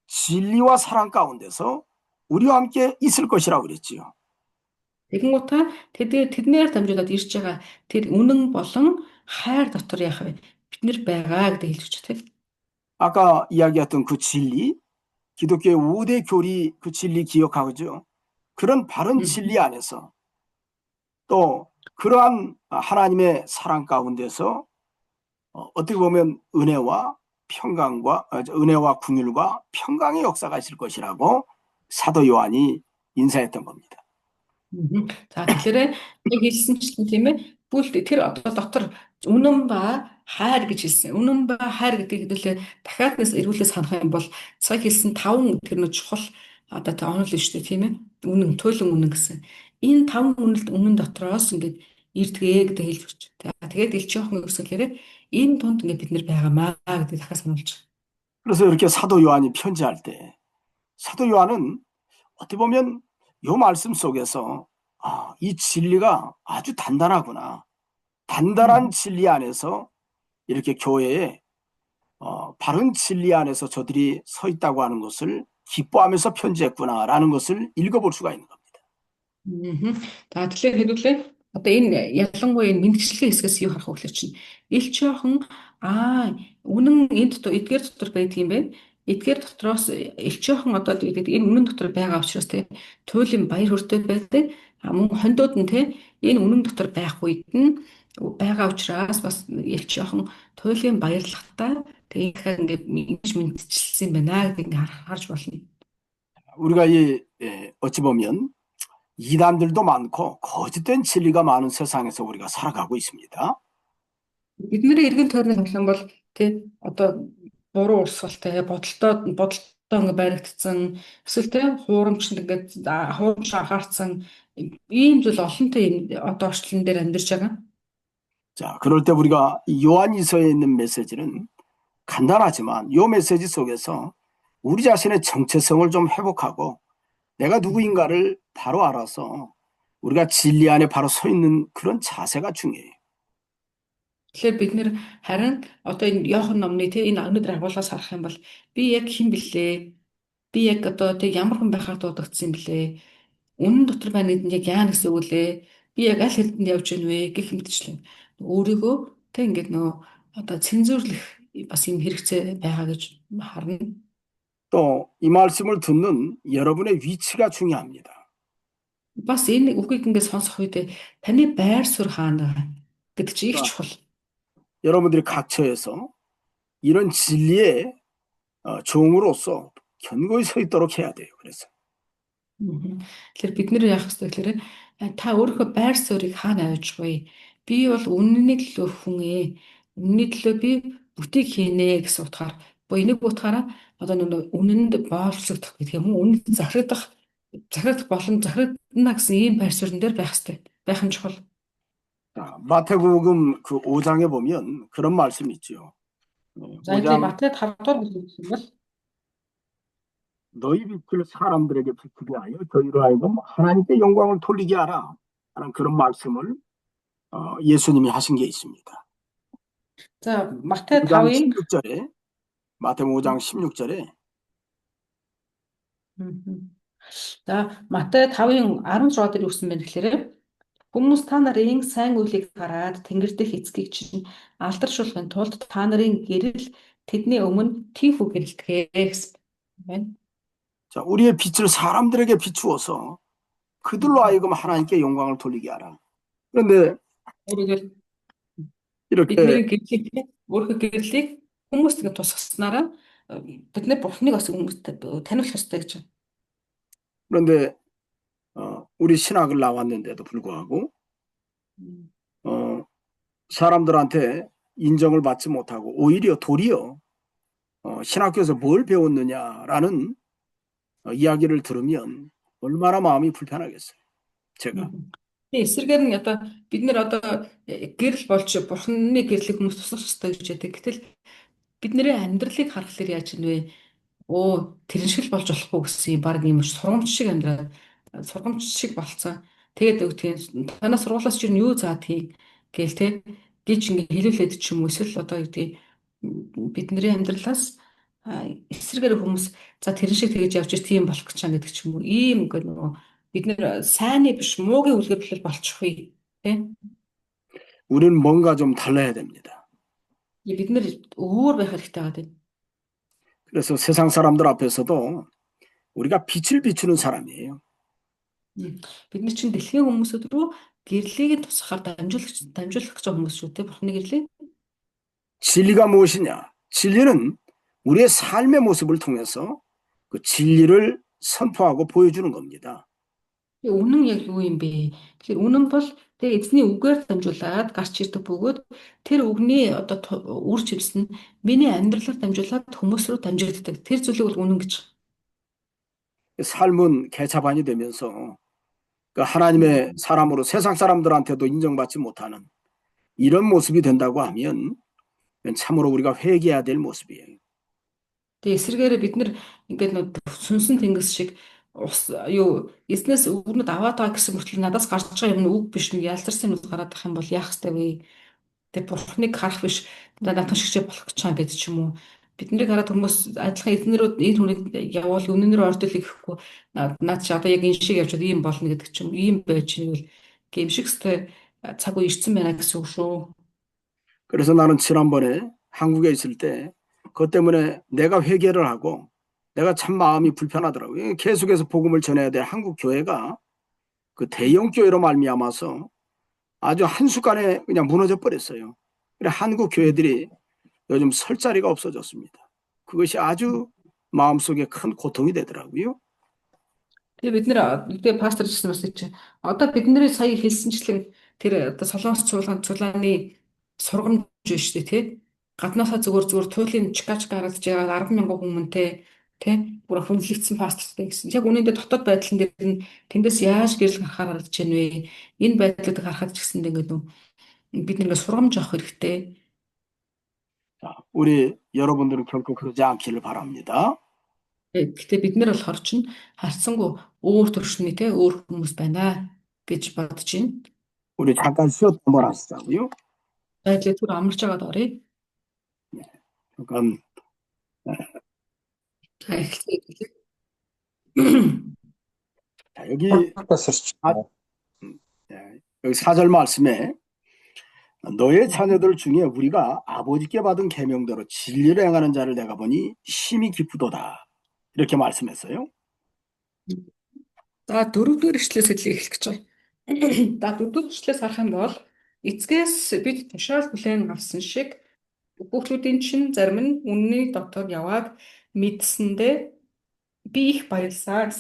진리와 사랑 가운데서 우리와 함께 있을 것이라고 그랬지요. Тэгэнгუутаа тэднээр дамжуулаад ирж байгаа тэр үнэн болон хайр дотор яах вэ? Бид нэр байгаа гэдэг хэлж өгч тийм. 아까 이야기했던 그 진리, 기독교의 5대 교리 그 진리 기억하죠. 그런 바른 진리 안에서 또 그러한 하나님의 사랑 가운데서 어떻게 보면 은혜와 긍휼과 평강의 역사가 있을 것이라고 사도 요한이 인사했던 겁니다. За тэгэхээр яг хэлсэнчлэн тийм ээ бүл тэр одоо дотор үнэн ба хайр гэж хэлсэн. Үнэн ба хайр гэдэг хэдүүлээ дахиад нэс эргүүлээ санах юм бол цаг хэлсэн 5 тэр нь чухал одоо тэ онол шүү дээ тийм ээ. Үнэн, туйлын үнэн гэсэн. Энэ 5 үнэлт үнэн дотроос ингээд ирдгээ гэдэг хэлж өгч. Тэгээд Илч Иохан юу гэсэн гэхээр энэ тунд ингээд бид нэр байгаамаа гэдэг дахиад сануулж байгаа. 그래서 이렇게 사도 요한이 편지할 때 사도 요한은 어떻게 보면 요 말씀 속에서 이 진리가 아주 단단하구나. 단단한 진리 안에서 이렇게 교회에 바른 진리 안에서 저들이 서 있다고 하는 것을 기뻐하면서 편지했구나라는 것을 읽어볼 수가 있는 겁니다. За тэгэхээр хэдүүлээ одоо энэ ялангуяа энэ мэдчлэгийн хэсгээс юу харах вэ чинь Илч Иохан үнэн энд эдгээр дотор байдаг юм байна. Эдгээр дотроос Илч Иохан одоо энэ үнэн дотор байгаа учраас те туйлын баяр хүртэй байдаг. Мөн хондууд нь те энэ үнэн дотор байх үед нь байгаа учраас бас Илч Иохан туйлын баярлагтай тэгээд дахиад ингээд мэдчилсэн байна гэдэг ингээд харж болно. 우리가 어찌 보면 이단들도 많고 거짓된 진리가 많은 세상에서 우리가 살아가고 있습니다. Бидний эргэн тойрны тоглоом бол тий одоо буруу урсгалтай бодолтой ингээ баригдсан эсвэл тий хуурамчнд ингээд хуурамч анхаарсан ийм зүйл олонтой одоо орчлон дээр амьдарч байгаа. 자, 그럴 때 우리가 요한일서에 있는 메시지는 간단하지만 이 메시지 속에서 우리 자신의 정체성을 좀 회복하고 내가 누구인가를 바로 알아서 우리가 진리 안에 바로 서 있는 그런 자세가 중요해요. Тэгэхээр бид нэр харин одоо энэ Иохан номны тий энэ өнөөдөр агуулгаас харах юм бол би яг хэн блэ? Би яг одоо тий ямар хүн байхаар дуудагдсан блэ? Үнэн дотор байна гэдэг нь яг яа гэсэн үг лээ? Би яг аль хэдэнд явж гин вэ гэх мэтчлэн өөрийгөө тий ингээд нөгөө одоо цензуурлах бас юм хэрэгцээ байгаа гэж харна. 또 이 말씀을 듣는 여러분의 위치가 중요합니다. Бас энэ үгийг ингээд сонсох үед таны байр суурь хаана гэдэг чинь их чухал. 여러분들이 각처에서 이런 진리의 종으로서 견고히 서 있도록 해야 돼요. 그래서. Тэгэхээр бид нэр яах вэ гэхээр та өөрийнхөө байр суурийг хаана авч гоё. Би бол үнний төлөө хүн үнний төлөө би бүтээг хийнэ гэсэн утгаар энийг утгаараа одоо нэг үнэнд боолцогдох гэдэг юм уу? Үнэнд захирагдах болон захирагдана гэсэн ийм байр суурин дээр байх хэрэгтэй. Байх нь чухал. 마태복음 그 5장에 보면 그런 말씀이 있죠. За энэ Матай 5-р бүлэг бол 너희 빛을 사람들에게 비추게 하여 저희로 하여금 하나님께 영광을 돌리게 하라 하는 그런 말씀을 예수님이 하신 게 있습니다. 자 Матай 5-ын 16절에 마태복음 5장 16절에 За Матай 5-ын 16 дээр үгсэн байна гэхээр хүмүүс та нарын сайн үйлийг хараад тэнгэр дэх эцгийг чинь алдаршуулахын тулд та нарын гэрэл тэдний өмнө тийхүү гэрэлтгэ гэсэн байна. 자, 우리의 빛을 사람들에게 비추어서 그들로 하여금 하나님께 영광을 돌리게 하라. 그런데 이렇게 өөрийнхөө гэрлийг хүмүүст тусгаснараа бидний бурхныг бас хүмүүст таниулах ёстой гэж байна. 그런데 우리 신학을 나왔는데도 불구하고 사람들한테 인정을 받지 못하고 오히려 도리어 신학교에서 뭘 배웠느냐라는 이야기를 들으면 얼마나 마음이 불편하겠어요. 제가. Эсвэргээр нь одоо бид нэр одоо гэрэл болж бурхны гэрлийг хүмүүс туслах хэрэгтэй гэж яддаг. Гэтэл бидний амьдралыг харахад яаж юм бэ? Тэр шиг болж болохгүй гэсэн баг юм сургамж шиг болцсон. Тэгээд өгдгийн танаас сургуулаас чинь юу заадгийг гээл те гэж ингэ хэлүүлээд ч юм уу эсвэл одоо гэдэг бидний амьдралаас эсрэгээр хүмүүс за тэр шиг тэгэж явж тийм болох гэж чам гэдэг ч юм уу ийм үгүй нөгөө бид нэр сайнны биш муугийн үлгэр болчихгүй тийм 우리는 뭔가 좀 달라야 됩니다. бид нэр өөр байх хэрэгтэй байгаа юм. 그래서 세상 사람들 앞에서도 우리가 빛을 비추는 사람이에요. бид нар чинь дэлхийн хүмүүсүүд рүү гэрлийг тусахаар дамжуулах гэж хүмүүс шүү дээ бурхны гэрлийг. 진리가 무엇이냐? 진리는 우리의 삶의 모습을 통해서 그 진리를 선포하고 보여주는 겁니다. Үнэн яг юу юм бэ? Тэгэхээр үнэн бол тэгээ эзний үгээр дамжуулаад гарч ирдэг бөгөөд тэр үгний одоо үр жимс нь миний амьдралаар дамжуулаад хүмүүс рүү дамжигддаг. Тэр зүйлийг бол үнэн гэж. 삶은 개차반이 되면서 그 하나님의 사람으로 세상 사람들한테도 인정받지 못하는 이런 모습이 된다고 하면 참으로 우리가 회개해야 될 모습이에요. Тэгээ эсвэргээрээ бид нар ингээд нэг сүнсэн тэнгис шиг ус юу эзнээс өгнөд аваад байгаа гэсэн мөртлөө надаас гарч байгаа юм нь үг биш нэг ялзарсан юм гараад ах юм бол яах ёстой вэ? Тэгээ бурхныг харах биш наадах шигчээ болох гэж байгаа гэдэг ч юм уу. Биднийг хараад хүмүүс адилхан эзнэрөө энэ хүнийг явуул үнэнээр ордол ихэхгүй наад чи одоо яг энэ шиг явчихад ийм болно гэдэг ч юм ийм байж нэгвэл гэмшиг өстэй цаг үе ирсэн байна гэсэн үг шүү. 그래서 나는 지난번에 한국에 있을 때 그것 때문에 내가 회개를 하고 내가 참 마음이 불편하더라고요. 계속해서 복음을 전해야 될 한국 교회가 그 대형 교회로 말미암아서 아주 한순간에 그냥 무너져 버렸어요. 그래 한국 교회들이 요즘 설 자리가 없어졌습니다. 그것이 아주 마음속에 큰 고통이 되더라고요. Тэгээ бид нэр тэгээ пастор гэсэн бас чи одоо бидний сая хэлсэнчлэн тэр одоо солонгос цулааны сургамж биш үү те гаднаасаа зүгээр туйлын чикач гаргаж байгаа 10,000 хүмүүнтэй те бүр хүнлэгдсэн пастортай гэсэн. Яг үнэндээ дотоод байдлын дээр нь тэндээс яаж гэрэл гарахаар гарч ийн вэ? Энэ байдлуудыг харахад ч гэсэндээ ингээд бид нэг сургамж авах хэрэгтэй. 자, 우리 여러분들은 결코 그러지 않기를 바랍니다. Гэхдээ бид нэр болохоор чинь харцсангүй өөр төршний те өөр хүмүүс байна гэж бодож байна. 우리 잠깐 쉬었다 한번 하시자고요. Байдлыг түр амарч байгаад оръё. 잠깐 За эхлэе. 자, 여기 4절 말씀에 너의 자녀들 중에 우리가 아버지께 받은 계명대로 진리를 행하는 자를 내가 보니 심히 기쁘도다. 이렇게 말씀했어요. За дөрөвдүгээр ишлээс эхлэх гэж байна. За дөрөвдүгээр ишлээс харах юм бол эцгээс бид тушаал хүлээн авсан шиг хүүхдүүдийн чинь зарим нь үнний дотор яваад мэдсэндээ би их баярлсаа.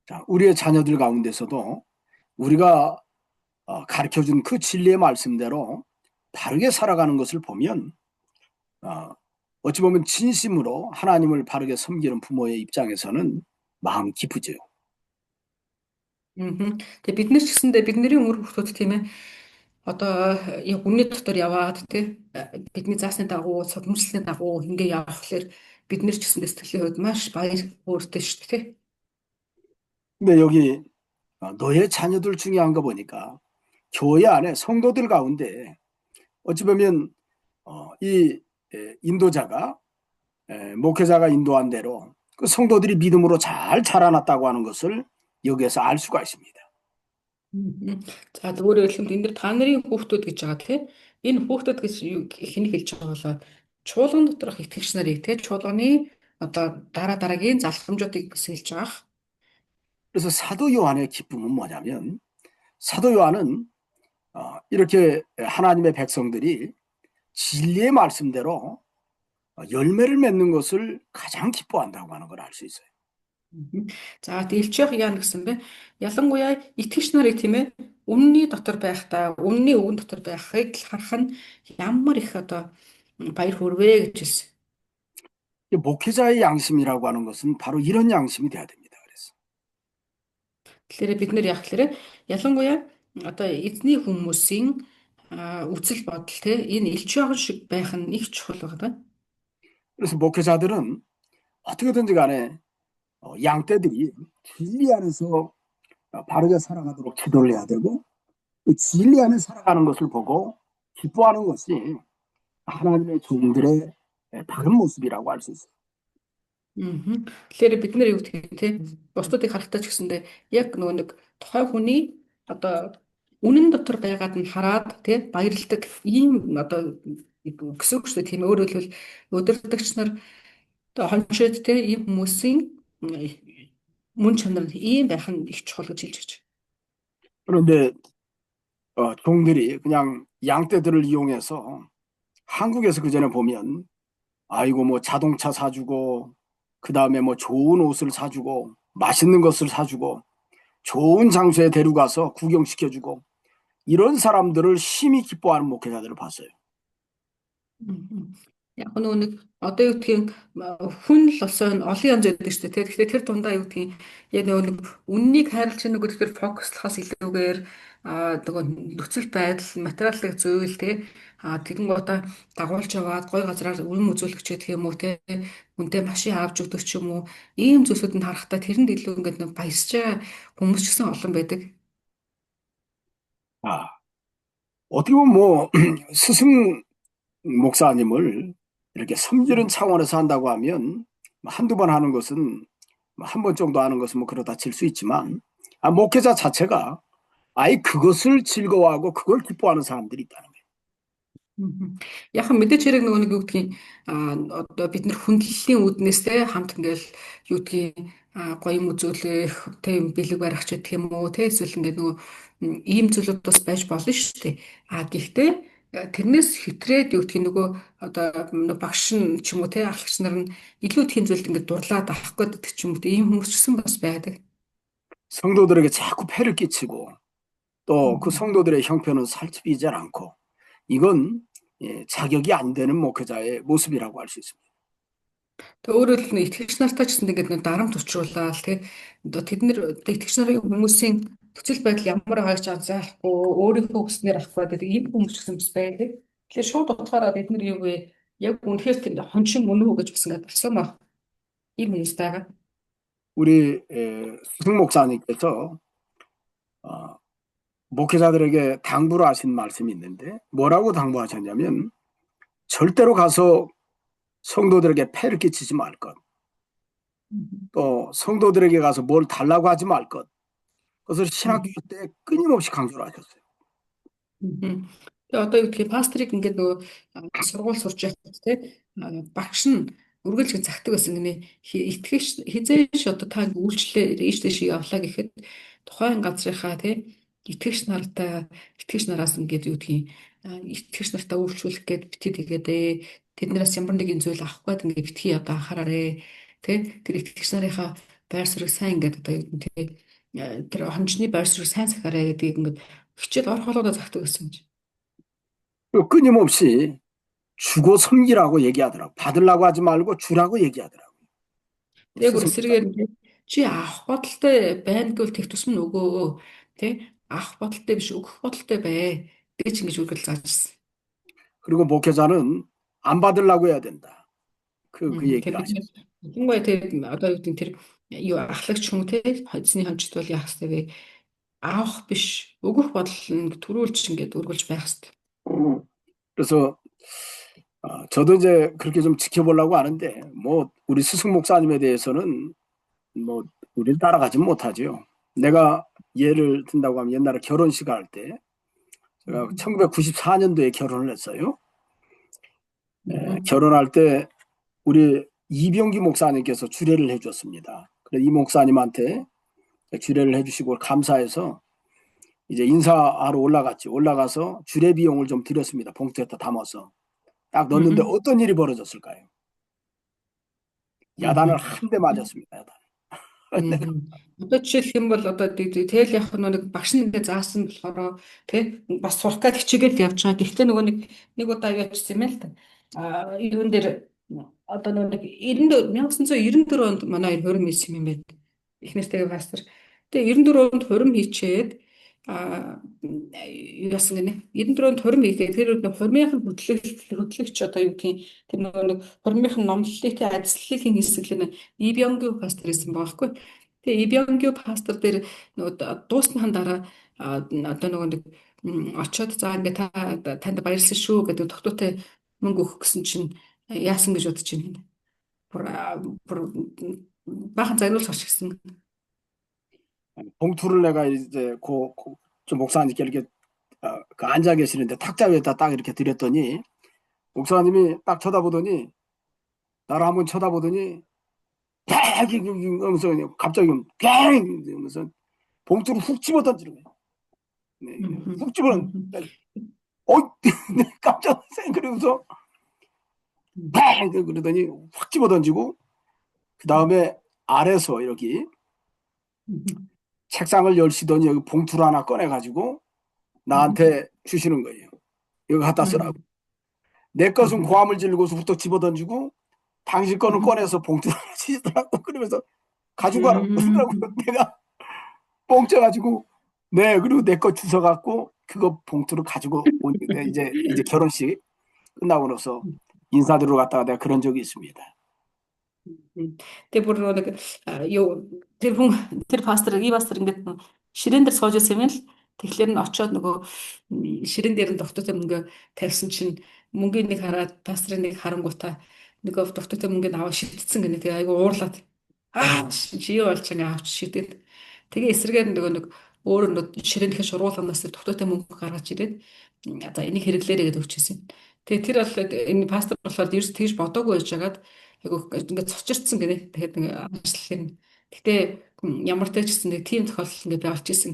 자, 우리의 자녀들 가운데서도 우리가 가르쳐준 그 진리의 말씀대로 바르게 살아가는 것을 보면 어찌 보면 진심으로 하나님을 바르게 섬기는 부모의 입장에서는 마음 기쁘죠. Тэгээ бид нар ч гэсэндээ бидний өмөр хүүхдүүд тийм ээ одоо яг үнний дотор яваад тий бидний заасны дагуу судамжлалын дагуу ингээ явахлаар бид нар ч гэсэндээ сэтгэлийн хувьд маш баяр хөөртэй шүү дээ тий. 근데 여기 너의 자녀들 중요한 거 보니까 교회 안에 성도들 가운데 어찌 보면 이 인도자가 목회자가 인도한 대로 그 성도들이 믿음으로 잘 자라났다고 하는 것을 여기에서 알 수가 있습니다. За өөрөөр хэлбэл энэ дэр та нарын хүүхдүүд гэж байгаа тий. Энэ хүүхдүүд гэж хэнийг хэлж байгаа болоо чуулган доторх итгэгч нарыг тий чуулганы одоо дараагийн залхамжуудыг хэлж байгаа. 그래서 사도 요한의 기쁨은 뭐냐면 사도 요한은 이렇게 하나님의 백성들이 진리의 말씀대로 열매를 맺는 것을 가장 기뻐한다고 하는 걸 알 수 있어요. За дэлчээх яа гэсэн бэ? Ялангуяа итгэгч нарыг тийм ээ үнний дотор байхдаа үнний үгэн дотор байхыг харах нь ямар их одоо баяр хүрвэ гэж хэлсэн. 목회자의 양심이라고 하는 것은 바로 이런 양심이 돼야 됩니다. 그래서. Тэгэхээр бид нэр яг хэлээрэ ялангуяа одоо эзний хүмүүсийн үзэл бодол те энэ элч яахан шиг байх нь их чухал байна. 그래서 목회자들은 어떻게든지 간에 양떼들이 진리 안에서 바르게 살아가도록 기도를 해야 되고 그 진리 안에 살아가는 것을 보고 기뻐하는 것이 하나님의 종들의 다른 모습이라고 할 수 있어요. Тэгэхээр бид нэр юу гэх юм те бусдыг харахтаа ч гэсэндээ яг нөгөө нэг тухай хүний одоо үнэн дотор байгаад нь хараад те баярлдаг ийм одоо гэсэн үг шүү дээ. Тийм өөрөөр хэлбэл өдөртөгч нар одоо хоншид те ийм хүмүүсийн мөн чанар ийм байх нь их чухал гэж хэлж байгаа. 그런데 종들이 그냥 양떼들을 이용해서 한국에서 그 전에 보면 아이고 뭐 자동차 사주고 그 다음에 뭐 좋은 옷을 사주고 맛있는 것을 사주고 좋은 장소에 데려가서 구경시켜주고 이런 사람들을 심히 기뻐하는 목회자들을 봤어요. Яг нэг одоо юу гэдгийг хүн л болсон олон янз байдаг шүү дээ. Тэгэхээр тэр дундаа юу гэдгийг яг нэг үннийг хайрлах чинь нөгөө тэгэхээр фокуслахаас илүүгээр нөгөө нөхцөл байдал, материалын зүйл тэгэн одоо дагуулж яваад гой газраар үнэн үзүүлэгч гэх юм уу үнтэй машин авч өгдөг ч юм уу ийм зүйлсүүдэнд харахтаа тэрэнд илүү ингээд нэг баясж байгаа хүмүүс ч гэсэн олон байдаг. 아, 어떻게 보면 뭐 스승 목사님을 이렇게 섬기는 차원에서 한다고 하면 한두 번 하는 것은 한 번 정도 하는 것은 뭐 그러다 칠 수 있지만 목회자 자체가 아예 그것을 즐거워하고 그걸 기뻐하는 사람들이 있다는 거예요. Яг нь мэдээч хэрэг нөгөө нэг юу гэдгийг одоо бид нар хүндлэлийн үүднээсээ хамт ингээл юу гэдгийг гоё юм үзүүлэх бэлэг барих ч гэх юм уу эсвэл ингээд нөгөө ийм зүйлүүд бас байж болно шүү дээ. Гэхдээ тэрнээс хэтрээд юу гэдгийг нөгөө одоо багш нь ч юм уу ахлагч нар нь илүү тийм зүйлд ингээд дурлаад авах гэдэг ч юм уу ийм хүмүүс ч гэсэн бас байдаг. 성도들에게 자꾸 폐를 끼치고 또 그 성도들의 형편은 살피지 않고 이건 자격이 안 되는 목회자의 모습이라고 할 수 있습니다. Тэг өөрөөр хэлбэл итгэгч нартай ч гэсэн ингээд нэг дарамт учруулаад одоо тэд нэр итгэгч нарын хүмүүсийн нөхцөл байдал ямар байгааг ч анзаарахгүй өөрийнхөө хүснээр авах гэдэг ийм хүмүүс ч гэсэн бас байдаг. Тэгэхээр шууд утгаараа бид нар юу вэ? Яг үнэхээр тэр хончин мөн үү гэж бас ингээд болсон баг. Ийм хүмүүс байгаа. 우리 스승 목사님께서 목회자들에게 당부를 하신 말씀이 있는데 뭐라고 당부하셨냐면 절대로 가서 성도들에게 폐를 끼치지 말 것. 또 성도들에게 가서 뭘 달라고 하지 말 것. 그것을 신학교 때 끊임없이 강조를 하셨어요. Тэгээ одоо юу гэдгийг пастрыг ингээд нөгөө сургууль сурч явах багш нь үргэлж загтаг байсан гинэ итгэж хизээш одоо та үйлчлэлээ ийш тийш явлаа гэхэд тухайн газрынхаа итгэгч нараас ингээд юу гэдгийг итгэгч нартаа үйлчлүүлэх гээд бити тэгээд тэднээс ямар нэгэн зүйл авах гээд ингээд битгий одоо анхаараарэ тэр итгэгч нарынхаа байр суурийг сайн ингээд одоо юу гэдэг тэр хончны байр суурийг сайн сахаарэ гэдэг ингээд хичээл ор хоолоодоо загтаг байсан гэж. 끊임없이 주고 섬기라고 얘기하더라고. 받으려고 하지 말고 주라고 얘기하더라고. Тэгвэл эсрэгээр чи авах бодолтой байна гэвэл тех тусам нөгөө авах бодолтой биш өгөх бодолтой бай гэж ингэж үргэлж заажсэн. 그리고 목회자는 안 받으려고 해야 된다. 그 얘기가 아니에요. Тэгмээ одоо юу гэдэг тэр юу ахлагч хүн хоцны хончт бол яах ёстой вэ? Авах биш өгөх бодол нь төрүүлж ингэж үргэлж байх ёстой. 그래서 저도 이제 그렇게 좀 지켜보려고 하는데 뭐 우리 스승 목사님에 대해서는 뭐 우리를 따라가지 못하죠. 내가 예를 든다고 하면 옛날에 결혼식 할 때 제가 1994년도에 결혼을 했어요. 결혼할 때 우리 이병기 목사님께서 주례를 해줬습니다. 그래서 이 목사님한테 주례를 해주시고 감사해서 이제 인사하러 올라갔지. 올라가서 주례 비용을 좀 드렸습니다. 봉투에다 담아서. 딱 넣었는데 어떤 일이 벌어졌을까요? 야단을 한 대 맞았습니다. 야단. Одоо жишээлх юм бол одоо тэгэл яг нэг багш нь ингээ заасан болохоор бас сурах гэж хичээгээл явж байгаа. Гэхдээ нөгөө нэг удаа явчихсан юм л та. Юун дээр одоо нэг 1994 онд манай хурим хийсэн юм байна. Их нэртэйгээ пастор. Тэгээ 94 онд хурим хийчээд яасан гинэ 94 онд хурим хийгээд тэр хурмынхын хөтлөгч одоо юу гэдгийг тэр нэг хурмынхын номлолын ажлын хэсэглэн Ибёнгю пастор гэсэн байгаа байхгүй. Тэгээ Ибёнгю пастор дээр дуусныхан дараа одоо нэг очиод за ингээ танд баярлсан шүү гэдэг тогтоотой мөнгө өгөх гэсэн чинь яасан гэж бодож байна. Бахан загнуулж гарч гисэн. 봉투를 내가 이제 좀 목사님께 이렇게 앉아 계시는데 탁자 위에다 딱 이렇게 드렸더니 목사님이 딱 쳐다보더니 나를 한번 쳐다보더니 하면서 갑자기 하면서 봉투를 훅 집어 던지는 거예요. 훅 집어 깜짝 놀랐어요. 그러면서 그러더니 확 집어 던지고 그 다음에 아래서 이렇게 책상을 열시더니 여기 봉투를 하나 꺼내가지고 나한테 주시는 거예요. 이거 갖다 쓰라고. 내 것은 고함을 지르고서 훌떡 집어던지고 당신 거는 꺼내서 봉투로 치더라고. 그러면서 가지고 가라고 그러더라고. 내가 뻥쳐가지고 네, 그리고 내 거 주워갖고 그거 봉투로 가지고 오는데 이제 결혼식 끝나고 나서 인사드리러 갔다가 내가 그런 적이 있습니다. Тэгээ бүр нэг юу тэр хүн тэр пастор ингээд ширээн дээр сууж ирсэн юм л тэгэхээр нь очиод нөгөө ширээн дээр нь дутуутай мөнгө тавьсан чинь мөнгөний нэг хараад пастрын нэг харангуйтаа нөгөө дутуутай мөнгөний аваа шидсэн гэнэ тэгээ айгу уурлаад чи юу болж байгаа авч шидэд тэгээ эсрэгээр нөгөө нэг өөрөө ширээнийхээ шургуулганаас дутуутай мөнгө гаргаж ирээд за энийг хэрэглээрэй гэж өгчээсэн. Тэгээ тэр бол энэ пастор болохоор ерөөс тэгж бодоогүй байж байгаад ингээд цочирдсан гэнэ. Тэгэхээр нэг амжилтлын. Гэтэ ямар ч гэсэн нэг тийм тохиолдол ингээд би олж исэн.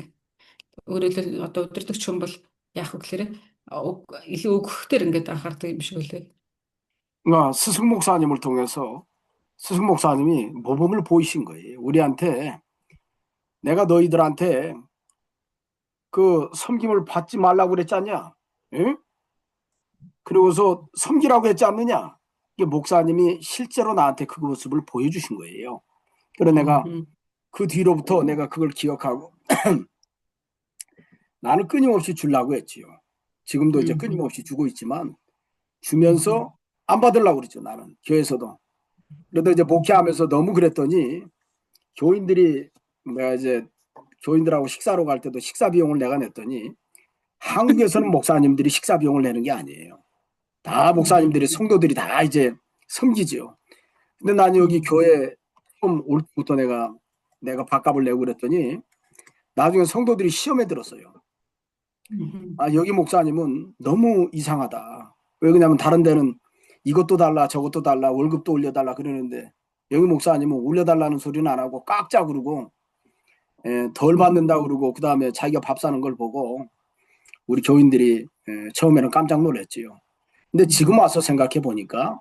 Өөрөөр хэлбэл одоо удирдагч хүн бол яах вэ гэхээр илүү өгөхтөр ингээд анхаардаг юм шиг үлээ. 스승 목사님을 통해서 스승 목사님이 모범을 보이신 거예요. 우리한테 내가 너희들한테 그 섬김을 받지 말라고 그랬지 않냐? 응? 그리고서 섬기라고 했지 않느냐? 이게 목사님이 실제로 나한테 그 모습을 보여주신 거예요. 그래서 내가 그 뒤로부터 내가 그걸 기억하고 나는 끊임없이 주려고 했지요. 지금도 이제 끊임없이 주고 있지만 주면서 안 받으려고 그러죠. 나는 교회에서도. 그래도 이제 목회하면서 너무 그랬더니 교인들이 내가 이제 교인들하고 식사로 갈 때도 식사 비용을 내가 냈더니 한국에서는 목사님들이 식사 비용을 내는 게 아니에요. 다 목사님들이 성도들이 다 이제 섬기지요. 근데 난 여기 교회 처음 올 때부터 내가 밥값을 내고 그랬더니 나중에 성도들이 시험에 들었어요. 여기 목사님은 너무 이상하다. 왜 그러냐면 다른 데는 이것도 달라 저것도 달라 월급도 올려달라 그러는데 여기 목사님은 올려달라는 소리는 안 하고 깎자 그러고 덜 받는다 그러고 그 다음에 자기가 밥 사는 걸 보고 우리 교인들이 처음에는 깜짝 놀랐지요. 근데 지금 와서 생각해 보니까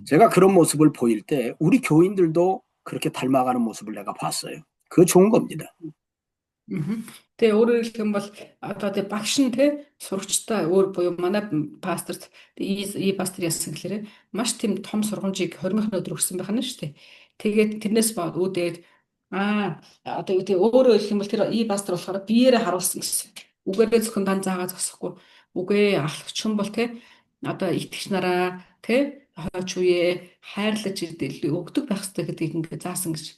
제가 그런 모습을 보일 때 우리 교인들도 그렇게 닮아가는 모습을 내가 봤어요. 그거 좋은 겁니다. Тэгээ өөрөөр хэлэх юм бол одоо тэгээ багш нь те сурагчтай өөр буюу манай пасторт и пастор яасан гэхээр маш тийм том сургамжийг 20,000 өдөр өгсөн байх нь шүү дээ. Тэгээд тэрнээс үүдээд одоо тэгээ өөрөөр хэлэх юм бол тэр и пастор болохоор биеэрээ харуулсан гэсэн. Үгээрээ зөвхөн дан заагаа зогсохгүй. Үгээ ахлагч хүн бол те одоо итгэж нараа те хойч үе хайрлаж өгдөг байх хэрэгтэй гэдгийг ингээд заасан гэж.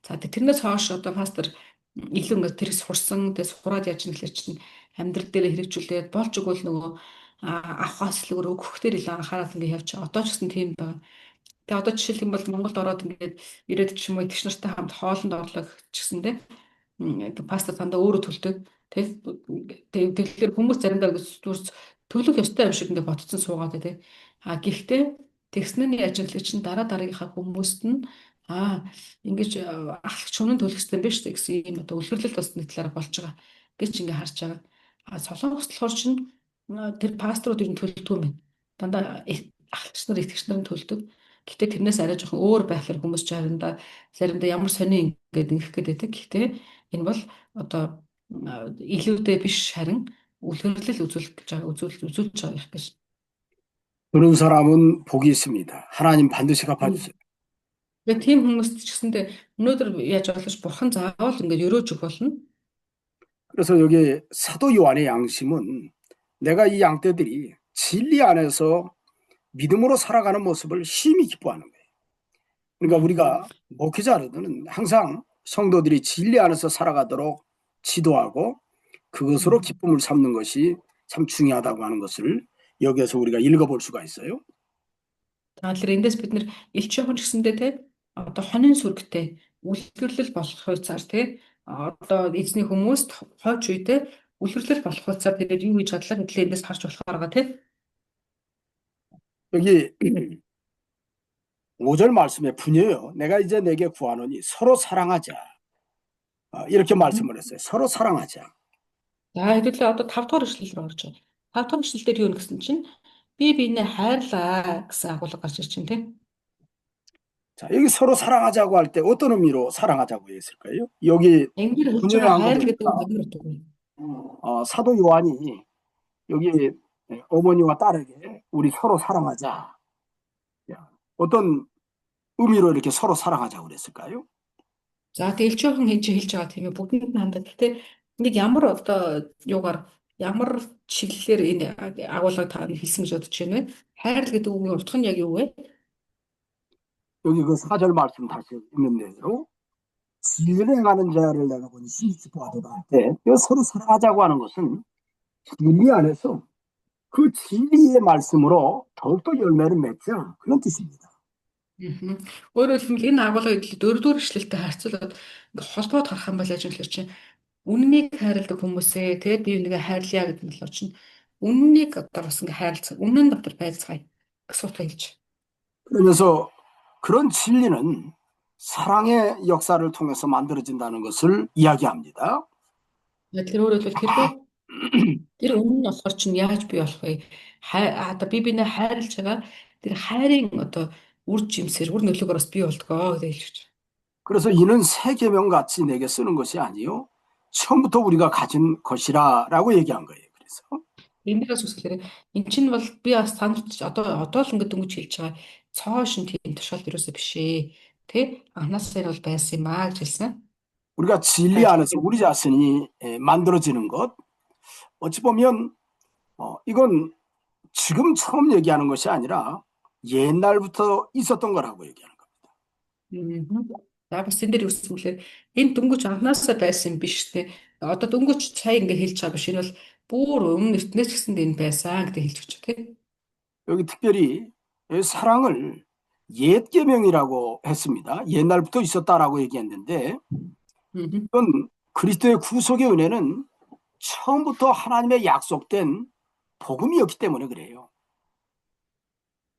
За тэрнээс хойш одоо пастор илүү ингээд тэр сурсан тэгээ сураад яаж нэхлээр чинь амьдрал дээр хэрэгжүүлээд болж өгвөл нөгөө авахаас илүү өгөхдөр илүү анхаарал ингээд явж байгаа. Одоо ч гэсэн тийм байна. Тэгээ одоо жишээлх юм бол Монголд ороод ингээд ирээд ч юм уу итгэж нартай хамт хоолнд орлоо гэсэн те пастор дандаа өөрөө төлдөг. Тэгэхээр хүмүүс заримдаа төлөх ёстой юм шиг ингээд ботцсон суугаад те. Гэхдээ тэгснэний ажиглагч чинь дараагийнхаа хүмүүст нь ингэж ахлагч үнэн төлөх хэрэгтэй биш гэсэн юм одоо үлгэрлэл бас нэг талаараа болж байгаа гэж ингэ харж байгаа. Солонгос болохоор чинь тэр пасторууд ер нь төлдөг юм байна. Дандаа ахлагч нар итгэгч нарын төлдөг. Гэхдээ тэрнээс арай жоохон өөр байхлаар хүмүүс заримдаа ямар сони ингээд ингэх гэдэг. Гэхдээ энэ бол одоо илүүтэй биш харин үлгэрлэл үзүүлж байгаа их гэж. 그런 사람은 복이 있습니다. 하나님 반드시 갚아주세요. Тийм хүмүүст ч гэсэндээ өнөөдөр яаж болох бурхан заавал ингээд өрөөж өгөх болно. 그래서 여기 사도 요한의 양심은 내가 이 양떼들이 진리 안에서 믿음으로 살아가는 모습을 심히 기뻐하는 거예요. 그러니까 우리가 목회자로는 항상 성도들이 진리 안에서 살아가도록 지도하고 그것으로 기쁨을 삼는 것이 참 중요하다고 하는 것을 여기에서 우리가 읽어볼 수가 있어요. Тэгэхээр эндээс бид нэр элч явах ч гэсэндээ те одоо хонин сүргтэй үлгэрлэл болох хуйцаар те одоо эзний хүмүүст хойч үедээ үлгэрлэл болох хуйцаар тэгээд юу гэж хадлаа гэвэл эндээс харж болохоор байгаа те. 여기 5절 말씀에 분이에요. 내가 이제 내게 구하노니 서로 사랑하자. 이렇게 말씀을 했어요. 서로 사랑하자. За хэдүүлээ одоо 5 дахь эшлэл рүү орж байгаа. 5 дахь эшлэл дээр юу нэгсэн чинь би биенээ хайрлаа гэсэн агуулга гарч ирж байна те. 자, 여기 서로 사랑하자고 할 때 어떤 의미로 사랑하자고 했을까요? 여기 Энгэр хэлж байгаа хайр гэдэг нь ямар утгагүй. 사도 요한이 여기 어머니와 딸에게 우리 서로 사랑하자. 어떤 의미로 이렇게 서로 사랑하자고 그랬을까요? За тэгээ элчжоохон хэн чи хэлж байгаа тийм ээ бүгдэнд нь хандаад. Гэтэ нэг ямар одоо юугаар ямар чиглэлээр энэ агуулгыг та хэлсэн гэж бодож байна вэ? Хайрл гэдэг үгийн утга нь яг юу вэ? 여기 그 4절 말씀 다시 읽는 대로 진리행하는 자를 내가 보니 시리즈 보아도다 할 때 서로 사랑하자고 하는 것은 진리 안에서 그 진리의 말씀으로 더욱더 열매를 맺자 그런 뜻입니다. Өөрөөр хэлбэл энэ агуулгыг дөрөвдүгээр эшлэлтэй харьцуулаад ингээ холбоод харах юм бол яаж юм хэлэх чинь үннийг хайрладаг хүмүүсээ тэгээд бие бинийгээ хайрлая гэдэг нь болохоор чинь үннийг одоо бас ингээ хайрлцаг үнэн дотор байцгаая гэсэн утга хэлж. 그러면서 그런 진리는 사랑의 역사를 통해서 만들어진다는 것을 이야기합니다. Тэр өөрөөр хэлбэл тэр үнэн нь болохоор чинь яаж бий болох вэ? Одоо бие биенээ хайрлаж байгаа тэр хайрын одоо үр жимсээр үр нөлөөгөөр бас бий болдгоо гэж хэлж байна. 그래서 이는 새 계명 같이 내게 쓰는 것이 아니요 처음부터 우리가 가진 것이라라고 얘기한 거예요. 그래서 Эндээс үсгэлээр эн чинь бол би бас танарт одоо л ингээд дөнгөж хэлж байгаа цоо шин тийм туршилт юусоо биш ээ. Тэ анхнаасаа бол байсан юм аа гэж хэлсэн. 우리가 진리 안에서 우리 자신이 만들어지는 것 어찌 보면 이건 지금 처음 얘기하는 것이 아니라 옛날부터 있었던 거라고 얘기하는 겁니다. За бас энэ дээр үсгэлээр энэ дөнгөж анхнаасаа байсан юм биш тэ. Одоо дөнгөж цай ингээд хэлж байгаа биш. Энэ бол бүр өмнө эртнээс гэсэн энэ байсан гэдэг хэлж өгч тэ. 여기 특별히 사랑을 옛 계명이라고 했습니다. 옛날부터 있었다라고 얘기했는데 이건 그리스도의 구속의 은혜는 처음부터 하나님의 약속된 복음이었기 때문에 그래요.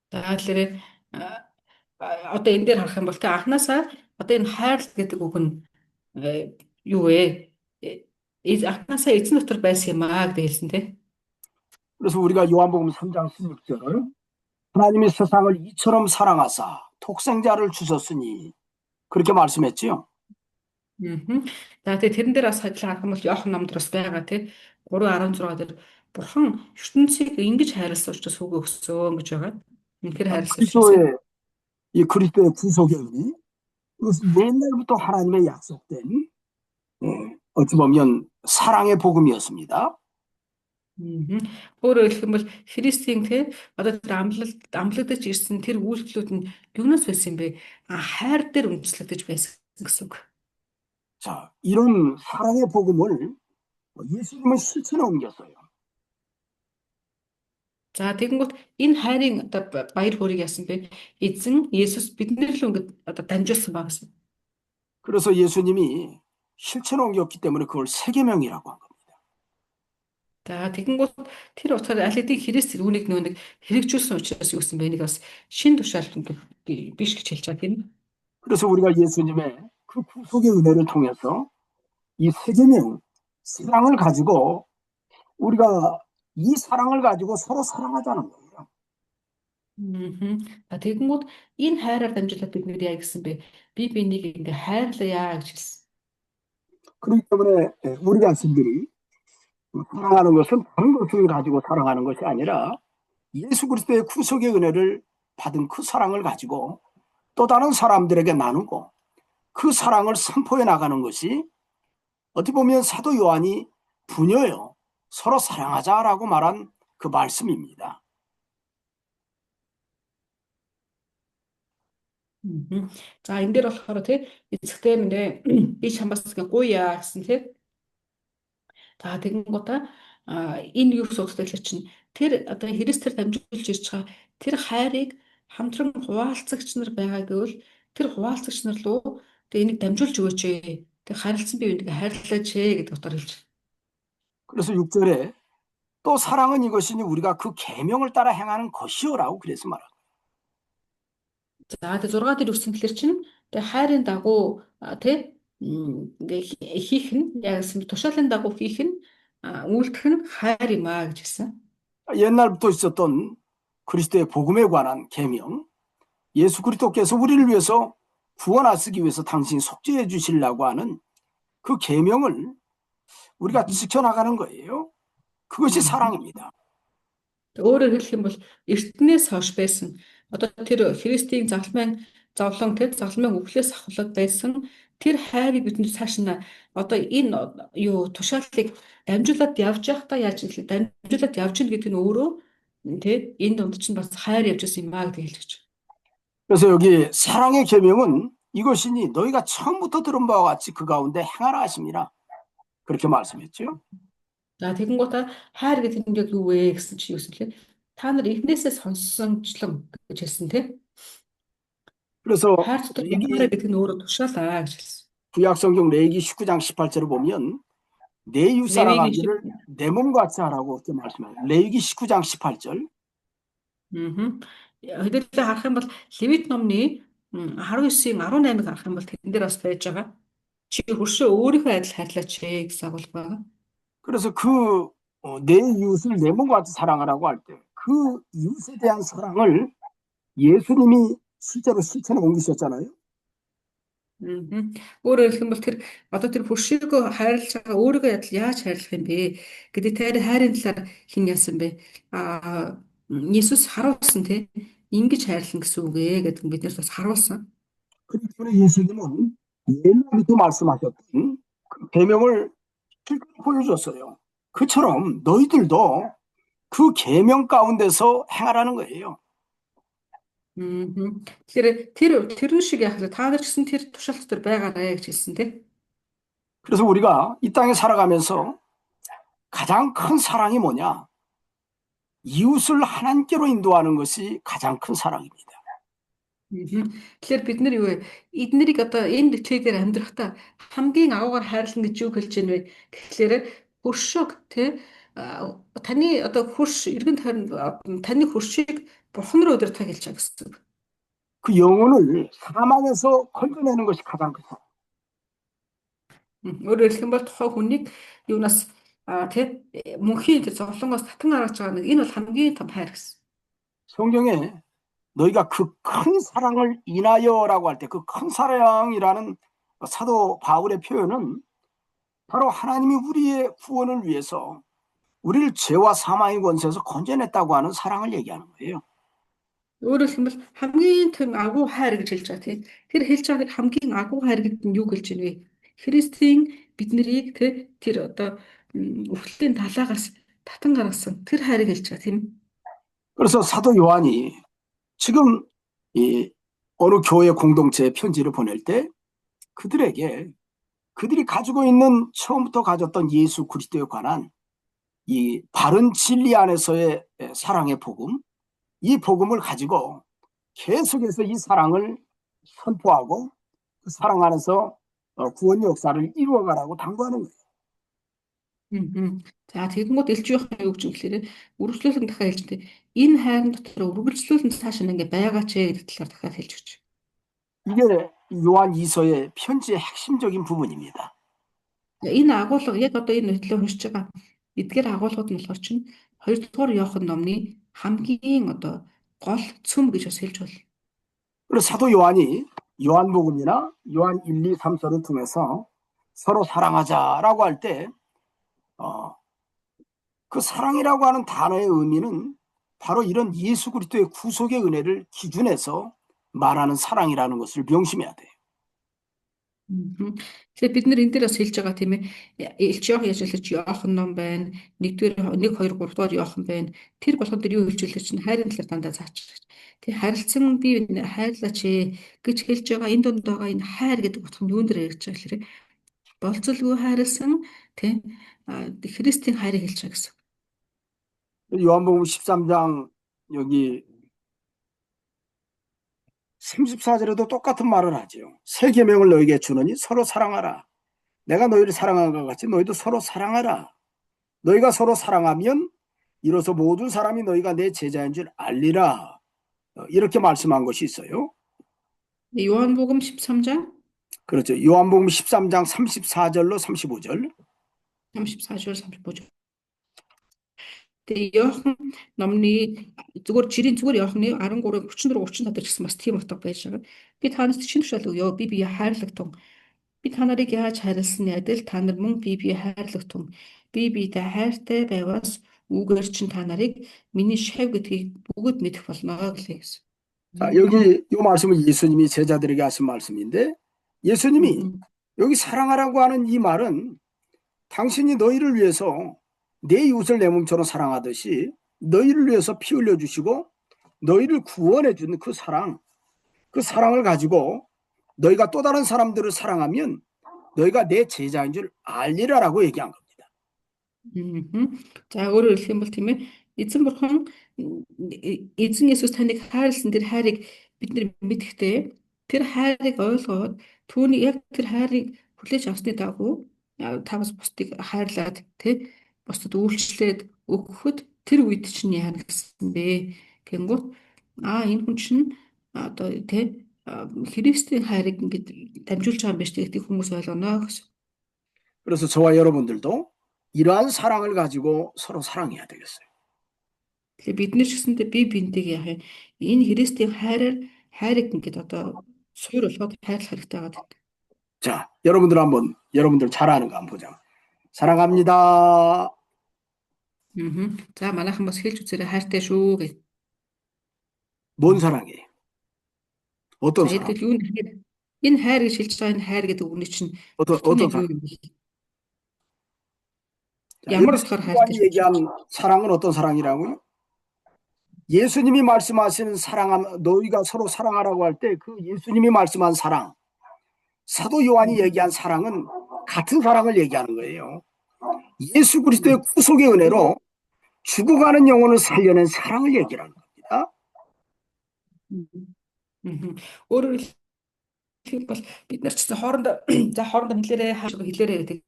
За тэгэхээр одоо энэ дээр харах юм бол тэ анхнаасаа одоо энэ хайр гэдэг үг нь юу вэ? Анхнаасаа эзэн дотор байсан юм аа гэдэг хэлсэн тэ. 그래서 우리가 요한복음 3장 16절을 하나님이 세상을 이처럼 사랑하사 독생자를 주셨으니 그렇게 말씀했지요. За тэгээ тэрэн дээр бас хадлаа харах юм бол Иохан номд бас байгаа тий 3:16 дээр бурхан ертөнцийг ингэж хайрласан учраас хүүгээ өгсөн гэж байгаа. Үнэхээр хайрласан учраас 이 그리스도의 구속의 은혜 이것은 옛날부터 하나님의 약속된 어찌 보면 사랑의 복음이었습니다. Өөрөөр хэлэх юм бол Христийн тий одоо тэр амлагдаж ирсэн тэр үйлчлүүд нь юунаас байсан юм бэ? Хайр дээр үндэслэгдэж байсан гэсэн үг. 자, 이런 사랑의 복음을 예수님은 실천에 옮겼어요. За тэгэнгүүт энэ хайрын одоо баяр хөөргийг яасан бэ? Эзэн Есүс биднэр л ингээд одоо дамжуулсан ба гэсэн. 그래서 예수님이 실천에 옮겼기 때문에 그걸 새 계명이라고 한 겁니다. За тэгэнгүүт тэр утгаар аль хэдийн Христ үүнийг нэг хэрэгжүүлсэн учраас юу гэсэн бэ? Энийг бас шин тушаалт биш гэж хэлж байгаа тийм. 그래서 우리가 예수님의 그 구속의 은혜를 통해서 이 새 계명 사랑을 가지고 우리가 이 사랑을 가지고 서로 사랑하자는 거예요. Тэгэнгүүт энэ хайраар дамжуулаад бид нэр яа гэсэн бэ? Би бинийг ингээ хайрлая гэж хэлсэн. 그렇기 때문에 우리 자신들이 사랑하는 것은 다른 것을 가지고 사랑하는 것이 아니라 예수 그리스도의 구속의 은혜를 받은 그 사랑을 가지고 또 다른 사람들에게 나누고 그 사랑을 선포해 나가는 것이 어떻게 보면 사도 요한이 부녀요 서로 사랑하자라고 말한 그 말씀입니다. За энэ дээр болохоор тий эцэгтэй нэ би чамаас гуйя гэсэн тий. За тэгэнгүүтээ энэ юу суугтай чинь тэр одоо Христээр дамжуулж ирж байгаа тэр хайрыг хамтран хуваалцагч нар байгаа гэвэл тэр хуваалцагч нар руу тэгээ энийг дамжуулж өгөөч ээ. Тэг харилцсан бие биенийг хайрлаач ээ гэдэг утгаар хэлж. 그래서 6절에 또 사랑은 이것이니 우리가 그 계명을 따라 행하는 것이요라고 그래서 말합니다. За тэг 6 дээр үгсэн тэлэр чинь тэг хайрын дагуу тий ингээ хийх нь яг тушаалын дагуу хийх нь үйлдэх нь хайр юм аа гэж хэлсэн. 옛날부터 있었던 그리스도의 복음에 관한 계명 예수 그리스도께서 우리를 위해서 구원하시기 위해서 당신이 속죄해 주시려고 하는 그 계명을 우리가 지켜나가는 거예요. 그것이 사랑입니다. Өөрөөр хэлэх юм бол эртнээс хойш байсан одоо тэр Христийн зовлон тэр загалмайн үхлээс авахлаад байсан тэр хайрыг бид нэр цааш нь одоо энэ юу тушаалыг дамжуулаад явж байхдаа яаж хэлээ дамжуулаад явж гин гэдэг нь өөрөө тий энэ дунд чинь бас хайр явж байсан юм аа гэдэг хэлж гэж. 그래서 여기 사랑의 계명은 이것이니 너희가 처음부터 들은 바와 같이 그 가운데 행하라 하십니다. 그렇게 말씀했죠. За тэгэнгუутаа хайр гэдэг нь яг юу вэ гэсэн чи юу гэвэл та нар эхнээсээ сонссончлон гэж хэлсэн тий. 그래서 хайр дотор яваарай гэдэг нь өөрөө тушаалаа гэж хэлсэн. 구약성경 레위기 19장 18절을 보면 내 이웃 사랑하기를 내 몸같이 하라고 이렇게 말씀해요. 레위기 19장 18절. Хэдүүлээ харах юм бол Левит номны 19-ийн 18-ыг харах юм бол тэрэн дээр бас байж байгаа. Чи хөршөө өөрийнхөө адил хайрлаач гэсэн агуулга байна. 그래서 내 이웃을 내 몸같이 사랑하라고 할 때 그 이웃에 대한 사랑을 예수님이 실제로 실천에 옮기셨잖아요. Өөрөөр хэлэх юм бол тэр одоо тэр хөршөөгөө хайрлаж байгаа өөрийгөө адил яаж хайрлах юм бэ гэдэг тэр хайрын талаар хэн яасан бэ? Иесус харуулсан тий ингэж хайрлан гэсэн үг ээ гэдэг нь биднээс бас харуулсан. 그렇기 때문에 예수님은 옛날부터 말씀하셨던 그 계명을 실제로 보여줬어요. 그처럼 너희들도 그 계명 가운데서 행하라는 거예요. Тэр шиг яг та нар ч гэсэн тэр тушаал дотор байгаарай гэж хэлсэн тий. 그래서 우리가 이 땅에 살아가면서 가장 큰 사랑이 뭐냐? 이웃을 하나님께로 인도하는 것이 가장 큰 사랑입니다. Тэгэхээр бид нар юу вэ? Эднэрийг одоо энэ дэвтгээр амьдрахдаа хамгийн агуугаар хайрлан гэж юу хэлж байна вэ? Тэгэхээр хөршөөг тий таны одоо хөрш эргэн таны хөршийг бурхан руу өдөртөө хэлж байгаа гэсэн. 그 영혼을 사망에서 건져내는 것이 가장 큰 사랑. өөрөөр хэлэх юм бол тухайн хүнийг юунаас тий мөнхийн зовлонгоос татан гаргаж байгаа нэг энэ бол хамгийн том хайр гэсэн. 성경에 너희가 그 큰 사랑을 인하여라고 할 때 그 큰 사랑이라는 사도 바울의 표현은 바로 하나님이 우리의 구원을 위해서 우리를 죄와 사망의 권세에서 건져냈다고 하는 사랑을 얘기하는 거예요. өөрөөр хэлбэл хамгийн том агуу хайр гэж хэлж байгаа тийм. Тэр хэлж байгаа хамгийн агуу хайр гэдэг нь юу хэлж байна вэ? Христийн бид нарыг тэр одоо үхлийн талаагаас татан гаргасан тэр хайрыг хэлж байгаа тийм. 그래서 사도 요한이 지금 이 어느 교회 공동체에 편지를 보낼 때 그들이 가지고 있는 처음부터 가졌던 예수 그리스도에 관한 이 바른 진리 안에서의 사랑의 복음, 이 복음을 가지고 계속해서 이 사랑을 선포하고 그 사랑 안에서 구원 역사를 이루어가라고 당부하는 거예요. За тэгэнгүүт элч байх юу гэж хэлэхээр үргэлжлүүлэн дахиад хэлжтэй. Энэ хайрын дотор үргэлжлүүлэн цааш ингээ байгаач гэдэг талаар дахиад хэлж өгч. 이게 요한 2서의 편지의 핵심적인 부분입니다. Энэ агуулга яг одоо энэ хөтлөө уншиж байгаа эдгээр агуулгууд нь болохоор чинь 2 дугаар Иохан номны хамгийн одоо гол цөм гэж бас хэлж байна. 그래서 사도 요한이 요한복음이나 요한 1, 2, 3서를 통해서 서로 사랑하자라고 할 때 그 사랑이라고 하는 단어의 의미는 바로 이런 예수 그리스도의 구속의 은혜를 기준해서 말하는 사랑이라는 것을 명심해야 돼요. Тэгэхээр бид нар энэ дээр бас хэлж байгаа тийм ээ. Элч Иохан яжлж Иохан ном байна. 1 2 3 дугаар Иохан байна. Тэр болгон дээр юу хэлж байгаа чинь хайрын талаар дандаа заачдаг. Тэг харилцан би хайрлаач гэж хэлж байгаа энэ донд байгаа энэ хайр гэдэг утга нь юун дээр ярьж байгаа гэхээр болцолгүй хайрлсан тийм Христийн хайрыг хэлж байгаа гэсэн. 요한복음 13장 여기 34절에도 똑같은 말을 하죠. 새 계명을 너에게 주노니 서로 사랑하라. 내가 너희를 사랑한 것 같이 너희도 서로 사랑하라. 너희가 서로 사랑하면 이로써 모든 사람이 너희가 내 제자인 줄 알리라. 이렇게 말씀한 것이 있어요. 요한복음 13장? 그렇죠. 요한복음 13장 34절로 35절. 34절 35절. Тэгээ Иохан номны зүгээр Иоханы 13 34 35 дээр гэсэн бас тийм утга байж байгаа. Би танаас чинь тушаал өгөө. Би бие хайрлагтун. Би та нарыг яаж хайрласны адил та нар мөн би бие хайрлагтун. Би биедээ хайртай байвас Үүгээр чинь та нарыг миний шав гэдгийг бүгд мэдэх болно гэлээ гэсэн. 자, 여기 이 말씀은 예수님이 제자들에게 하신 말씀인데 예수님이 여기 사랑하라고 하는 이 말은 당신이 너희를 위해서 내 이웃을 내 몸처럼 사랑하듯이 너희를 위해서 피 흘려주시고 너희를 구원해 준 그 사랑을 가지고 너희가 또 다른 사람들을 사랑하면 너희가 내 제자인 줄 알리라라고 얘기한 겁니다. За өөрөөр хэлэх юм бол тийм ээ эзэн бурхан эзэн Есүс таныг хайрлсан тэр хайрыг бид нар мэдхдээ тэр хайрыг ойлгоод түүний яг тэр хайрыг хүлээж авсны дагуу та бас бусдыг хайрлаад тий бусдад үйлчлээд өгөхөд тэр үед чинь яана гэсэн бэ гэнгүүт энэ хүн чинь одоо тий Христийн хайрыг ингээд дамжуулж байгаа юм биш гэдэг хүмүүс ойлгоно гэсэн. 그래서 저와 여러분들도 이러한 사랑을 가지고 서로 사랑해야 되겠어요. Тэгэхээр бид нар ч гэсэндээ бие биентэйгээ яах юм энэ Христийн хайрыг ингээд одоо суурь болгоод хайрлах хэрэгтэй байгаа. 자, 여러분들 잘하는 거 한번 보자. 사랑합니다. За манайхан бас хэлж үзээрэй хайртай шүү гэж. 뭔 사랑이에요? 어떤 За 사랑? энэ юу нэхэр энэ хайр гэж хэлж байгаа энэ хайр гэдэг үгний чинь 어떤 사랑? 자, ямар 여기서 болохоор 요한이 хайртай 얘기한 사랑은 어떤 사랑이라고요? 예수님이 말씀하시는 너희가 서로 사랑하라고 할 때 그 예수님이 말씀한 사랑, 사도 요한이 얘기한 사랑은 같은 사랑을 얘기하는 거예요. 예수 그리스도의 구속의 은혜로 죽어가는 영혼을 살려낸 사랑을 얘기하는 겁니다. өөрөөр хэлбэл бид нар ч гэсэн хоорондоо хэлээрээ гэдэг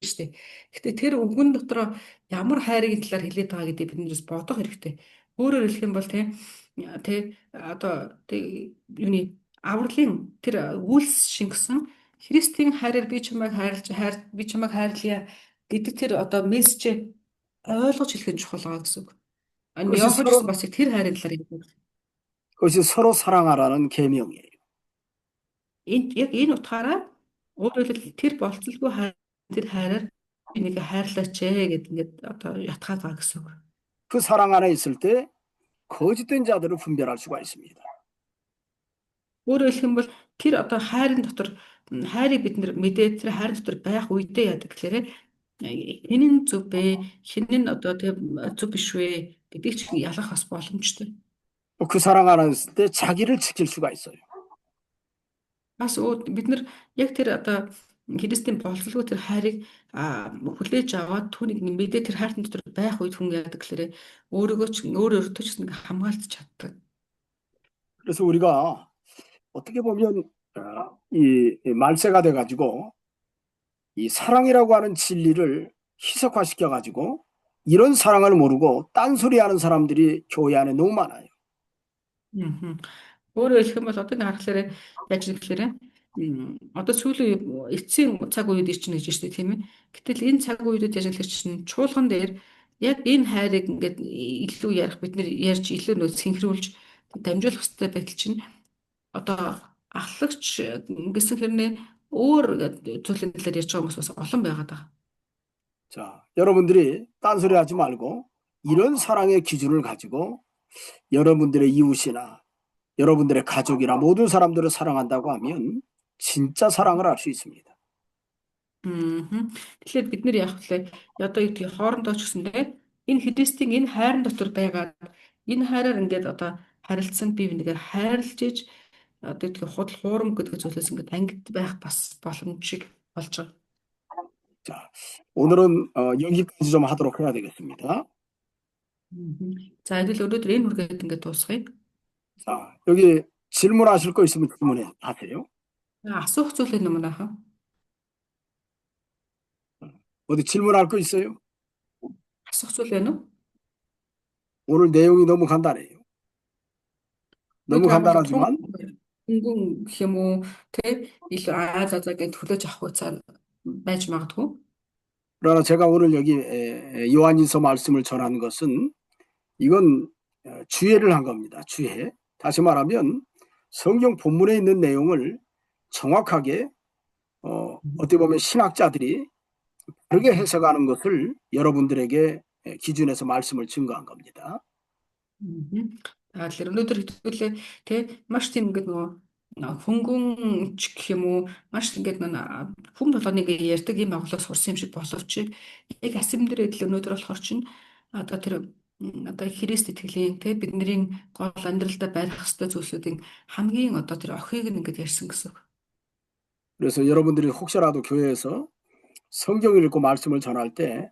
шүү дээ. Гэтэ тэр үгэн дотор ямар хайрын талаар хэлээд байгаа гэдэг бид нэрс бодох хэрэгтэй. Өөрөөр хэлэх юм бол одоо юуны авралын тэр үйлс шингэсэн Христийн хайраар би чамайг хайрлая гэдэг тэр одоо мессеж ойлгож хэлэх нь чухал байгаа гэсэн үг. Йохан бас тэр хайрын талаар ярьдаг. 그것이 서로 사랑하라는 계명이에요. Яг энэ утгаараа өөрөөр хэлбэл тэр болцолгүй тэр хайраар би нэг хайрлаач гэдэг ингээд одоо ятгаад байгаа гэсэн үг. 그 사랑 안에 있을 때 거짓된 자들을 분별할 수가 있습니다. өөрөөр хэлэх юм бол тэр одоо хайрын дотор хайрыг бид нэр мэдээ тэр хайрын дотор байх үедээ яадаг гэхээр хинэн зөв бэ хинэн одоо зөв биш вэ гэдгийг ч ялах бас боломжтой. 그 사랑 안에 있을 때 자기를 지킬 수가 있어요. Бас бид нар яг тэр одоо Христийн болцолгүй тэр хайрыг хүлээж аваад түүнийг мэдээ тэр хайрын дотор байх үед хүн яадаг гэхээр өөрийгөө ч өөртөө ч хамгаалж чаддаг. 그래서 우리가 어떻게 보면 이 말세가 돼가지고 이 사랑이라고 하는 진리를 희석화시켜가지고 이런 사랑을 모르고 딴소리하는 사람들이 교회 안에 너무 많아요. Өөрөөр хэлэх юм бол одоо харахаар яаж гэхээр одоо сүүлийн эцсийн цаг үед ирчихнэ гэж байна тийм ээ. Гэтэл энэ цаг үед яаж гэхээр чинь чуулган дээр яг энэ хайрыг ингээд илүү ярих бид нэр ярьж илүү нөө синхруулж дамжуулах хэрэгтэй байтал чинь одоо ахлагч гэсэн хэрнээ өөр зүйлийн талаар ярьж байгаа хүмүүс бас олон байгаад байгаа. 자, 여러분들이 딴소리 하지 말고 이런 사랑의 기준을 가지고 여러분들의 이웃이나 여러분들의 가족이나 모든 사람들을 사랑한다고 하면 진짜 사랑을 알 수 있습니다. Тэгэхээр бид нэр яах вэ? Одоо юу хоорондоо ч гэсэндээ энэ Христийн энэ хайрын дотор байгаа энэ хайраар ингээд одоо харилцсан бие бинийгээ хайрлаж иж одоо тийм худал хуурам гэдэг зүйлээс ингээд ангид байх бас боломжийг болж байгаа. 자, 오늘은 여기까지 좀 하도록 해야 되겠습니다. За энэ л өнөөдөр энэ үргээд ингээд дуусгая. 자, 여기 질문하실 거 있으면 질문하세요. асуух зүйл юм аа. 어디 질문할 거 있어요? асуух зүйл байна уу? 오늘 내용이 너무 간단해요. 너무 간단하지만 өнгөн гэх юм уу те илүү заагаад хүлээж авах хугацаа байж магадгүй. 그러나 제가 오늘 여기 요한일서 말씀을 전하는 것은 이건 주해를 한 겁니다. 주해. 다시 말하면 성경 본문에 있는 내용을 정확하게 어떻게 보면 신학자들이 다르게 해석하는 것을 여러분들에게 기준에서 말씀을 증거한 겁니다. Тэгэхээр өнөөдөр хэдүүлээ тий маш тийм ингээд нөгөө хөнгөн ч гэх юм уу маш ингээд хүн болгоныг ярьдаг юм агуулгаас сурсан юм шиг боловч яг асимдэр эдэл өнөөдөр болохоор чинь одоо тэр одоо Христ итгэлийн тий бидний гол амьдралдаа байх ёстой зүйлсүүдийн хамгийн одоо тэр охийг ингээд ярьсан гэсэн үг. 그래서 여러분들이 혹시라도 교회에서 성경을 읽고 말씀을 전할 때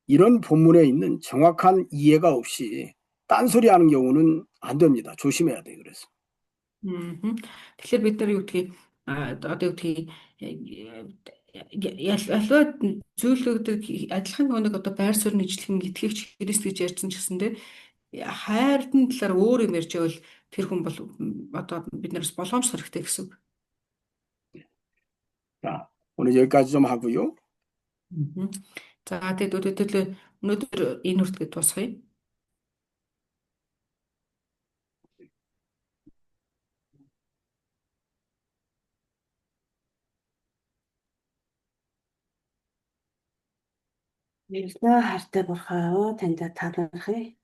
이런 본문에 있는 정확한 이해가 없이 딴소리하는 경우는 안 됩니다. 조심해야 돼요. 그래서. Тэгэхээр бид нар юу гэдгийг одоо юу гэдгийг ялваа зүйлүүдэд адилхан нэг одоо байр суурь нэжлэхэн итгэгч Христ гэж ярьсан ч гэсэндээ хайрын талаар өөр юм ярьж байвал тэр хүн бол одоо биднээс болгоомж хэрэгтэй гэсэн үг. 자, 오늘 여기까지 좀 하고요. За тэгээд өнөөдөр энэ үртгээ дуусгая. Нэлээд хайртай Бурхаа, таньд талархъя.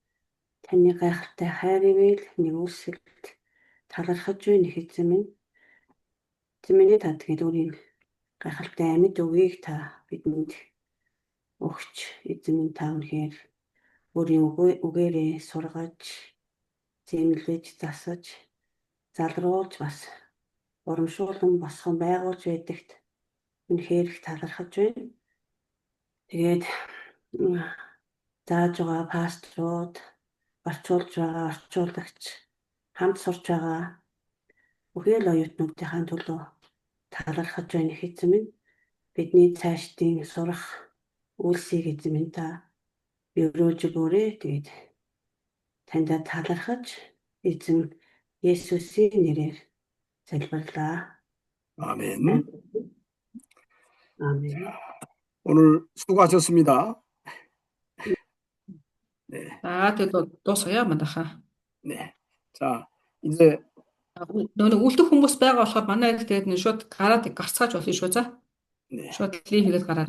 Таны гайхалтай хайр ивэл нэгүсэлд талархаж байна эзэн минь. Тэмээний татгээд өөрийн гайхалтай амьд үгийг та бидэнд өгч эзэн минь та үнэхээр өөрийн үгээрээ сургаж, зэмлэж, засаж, залруулж бас урамшуулан босгон байгуулж байдагт үнэхээр их талархаж байна. Тэгээд зааж байгаа пасторууд, орчуулж байгаа орчуулагч, хамт сурч байгаа бүхэл оюутнуудынхаа төлөө талархаж байна эзэн минь. Бидний цаашдын сурах үйлсийг эзэн минь та өрөөж өгөөрэй. Тэгээд танд талархаж эзэн Есүсийн нэрээр залбирлаа. 아멘. 아멘. 오늘 수고하셨습니다. 네. Тэгээд дуусгая манайхаа. 네. 자, 이제 нөгөө үлдэх хүмүүс байгаа болохоор манай тэгээд шууд гараад гарцгааж болно шүү за. 네. шууд лив хийгээд гараарай.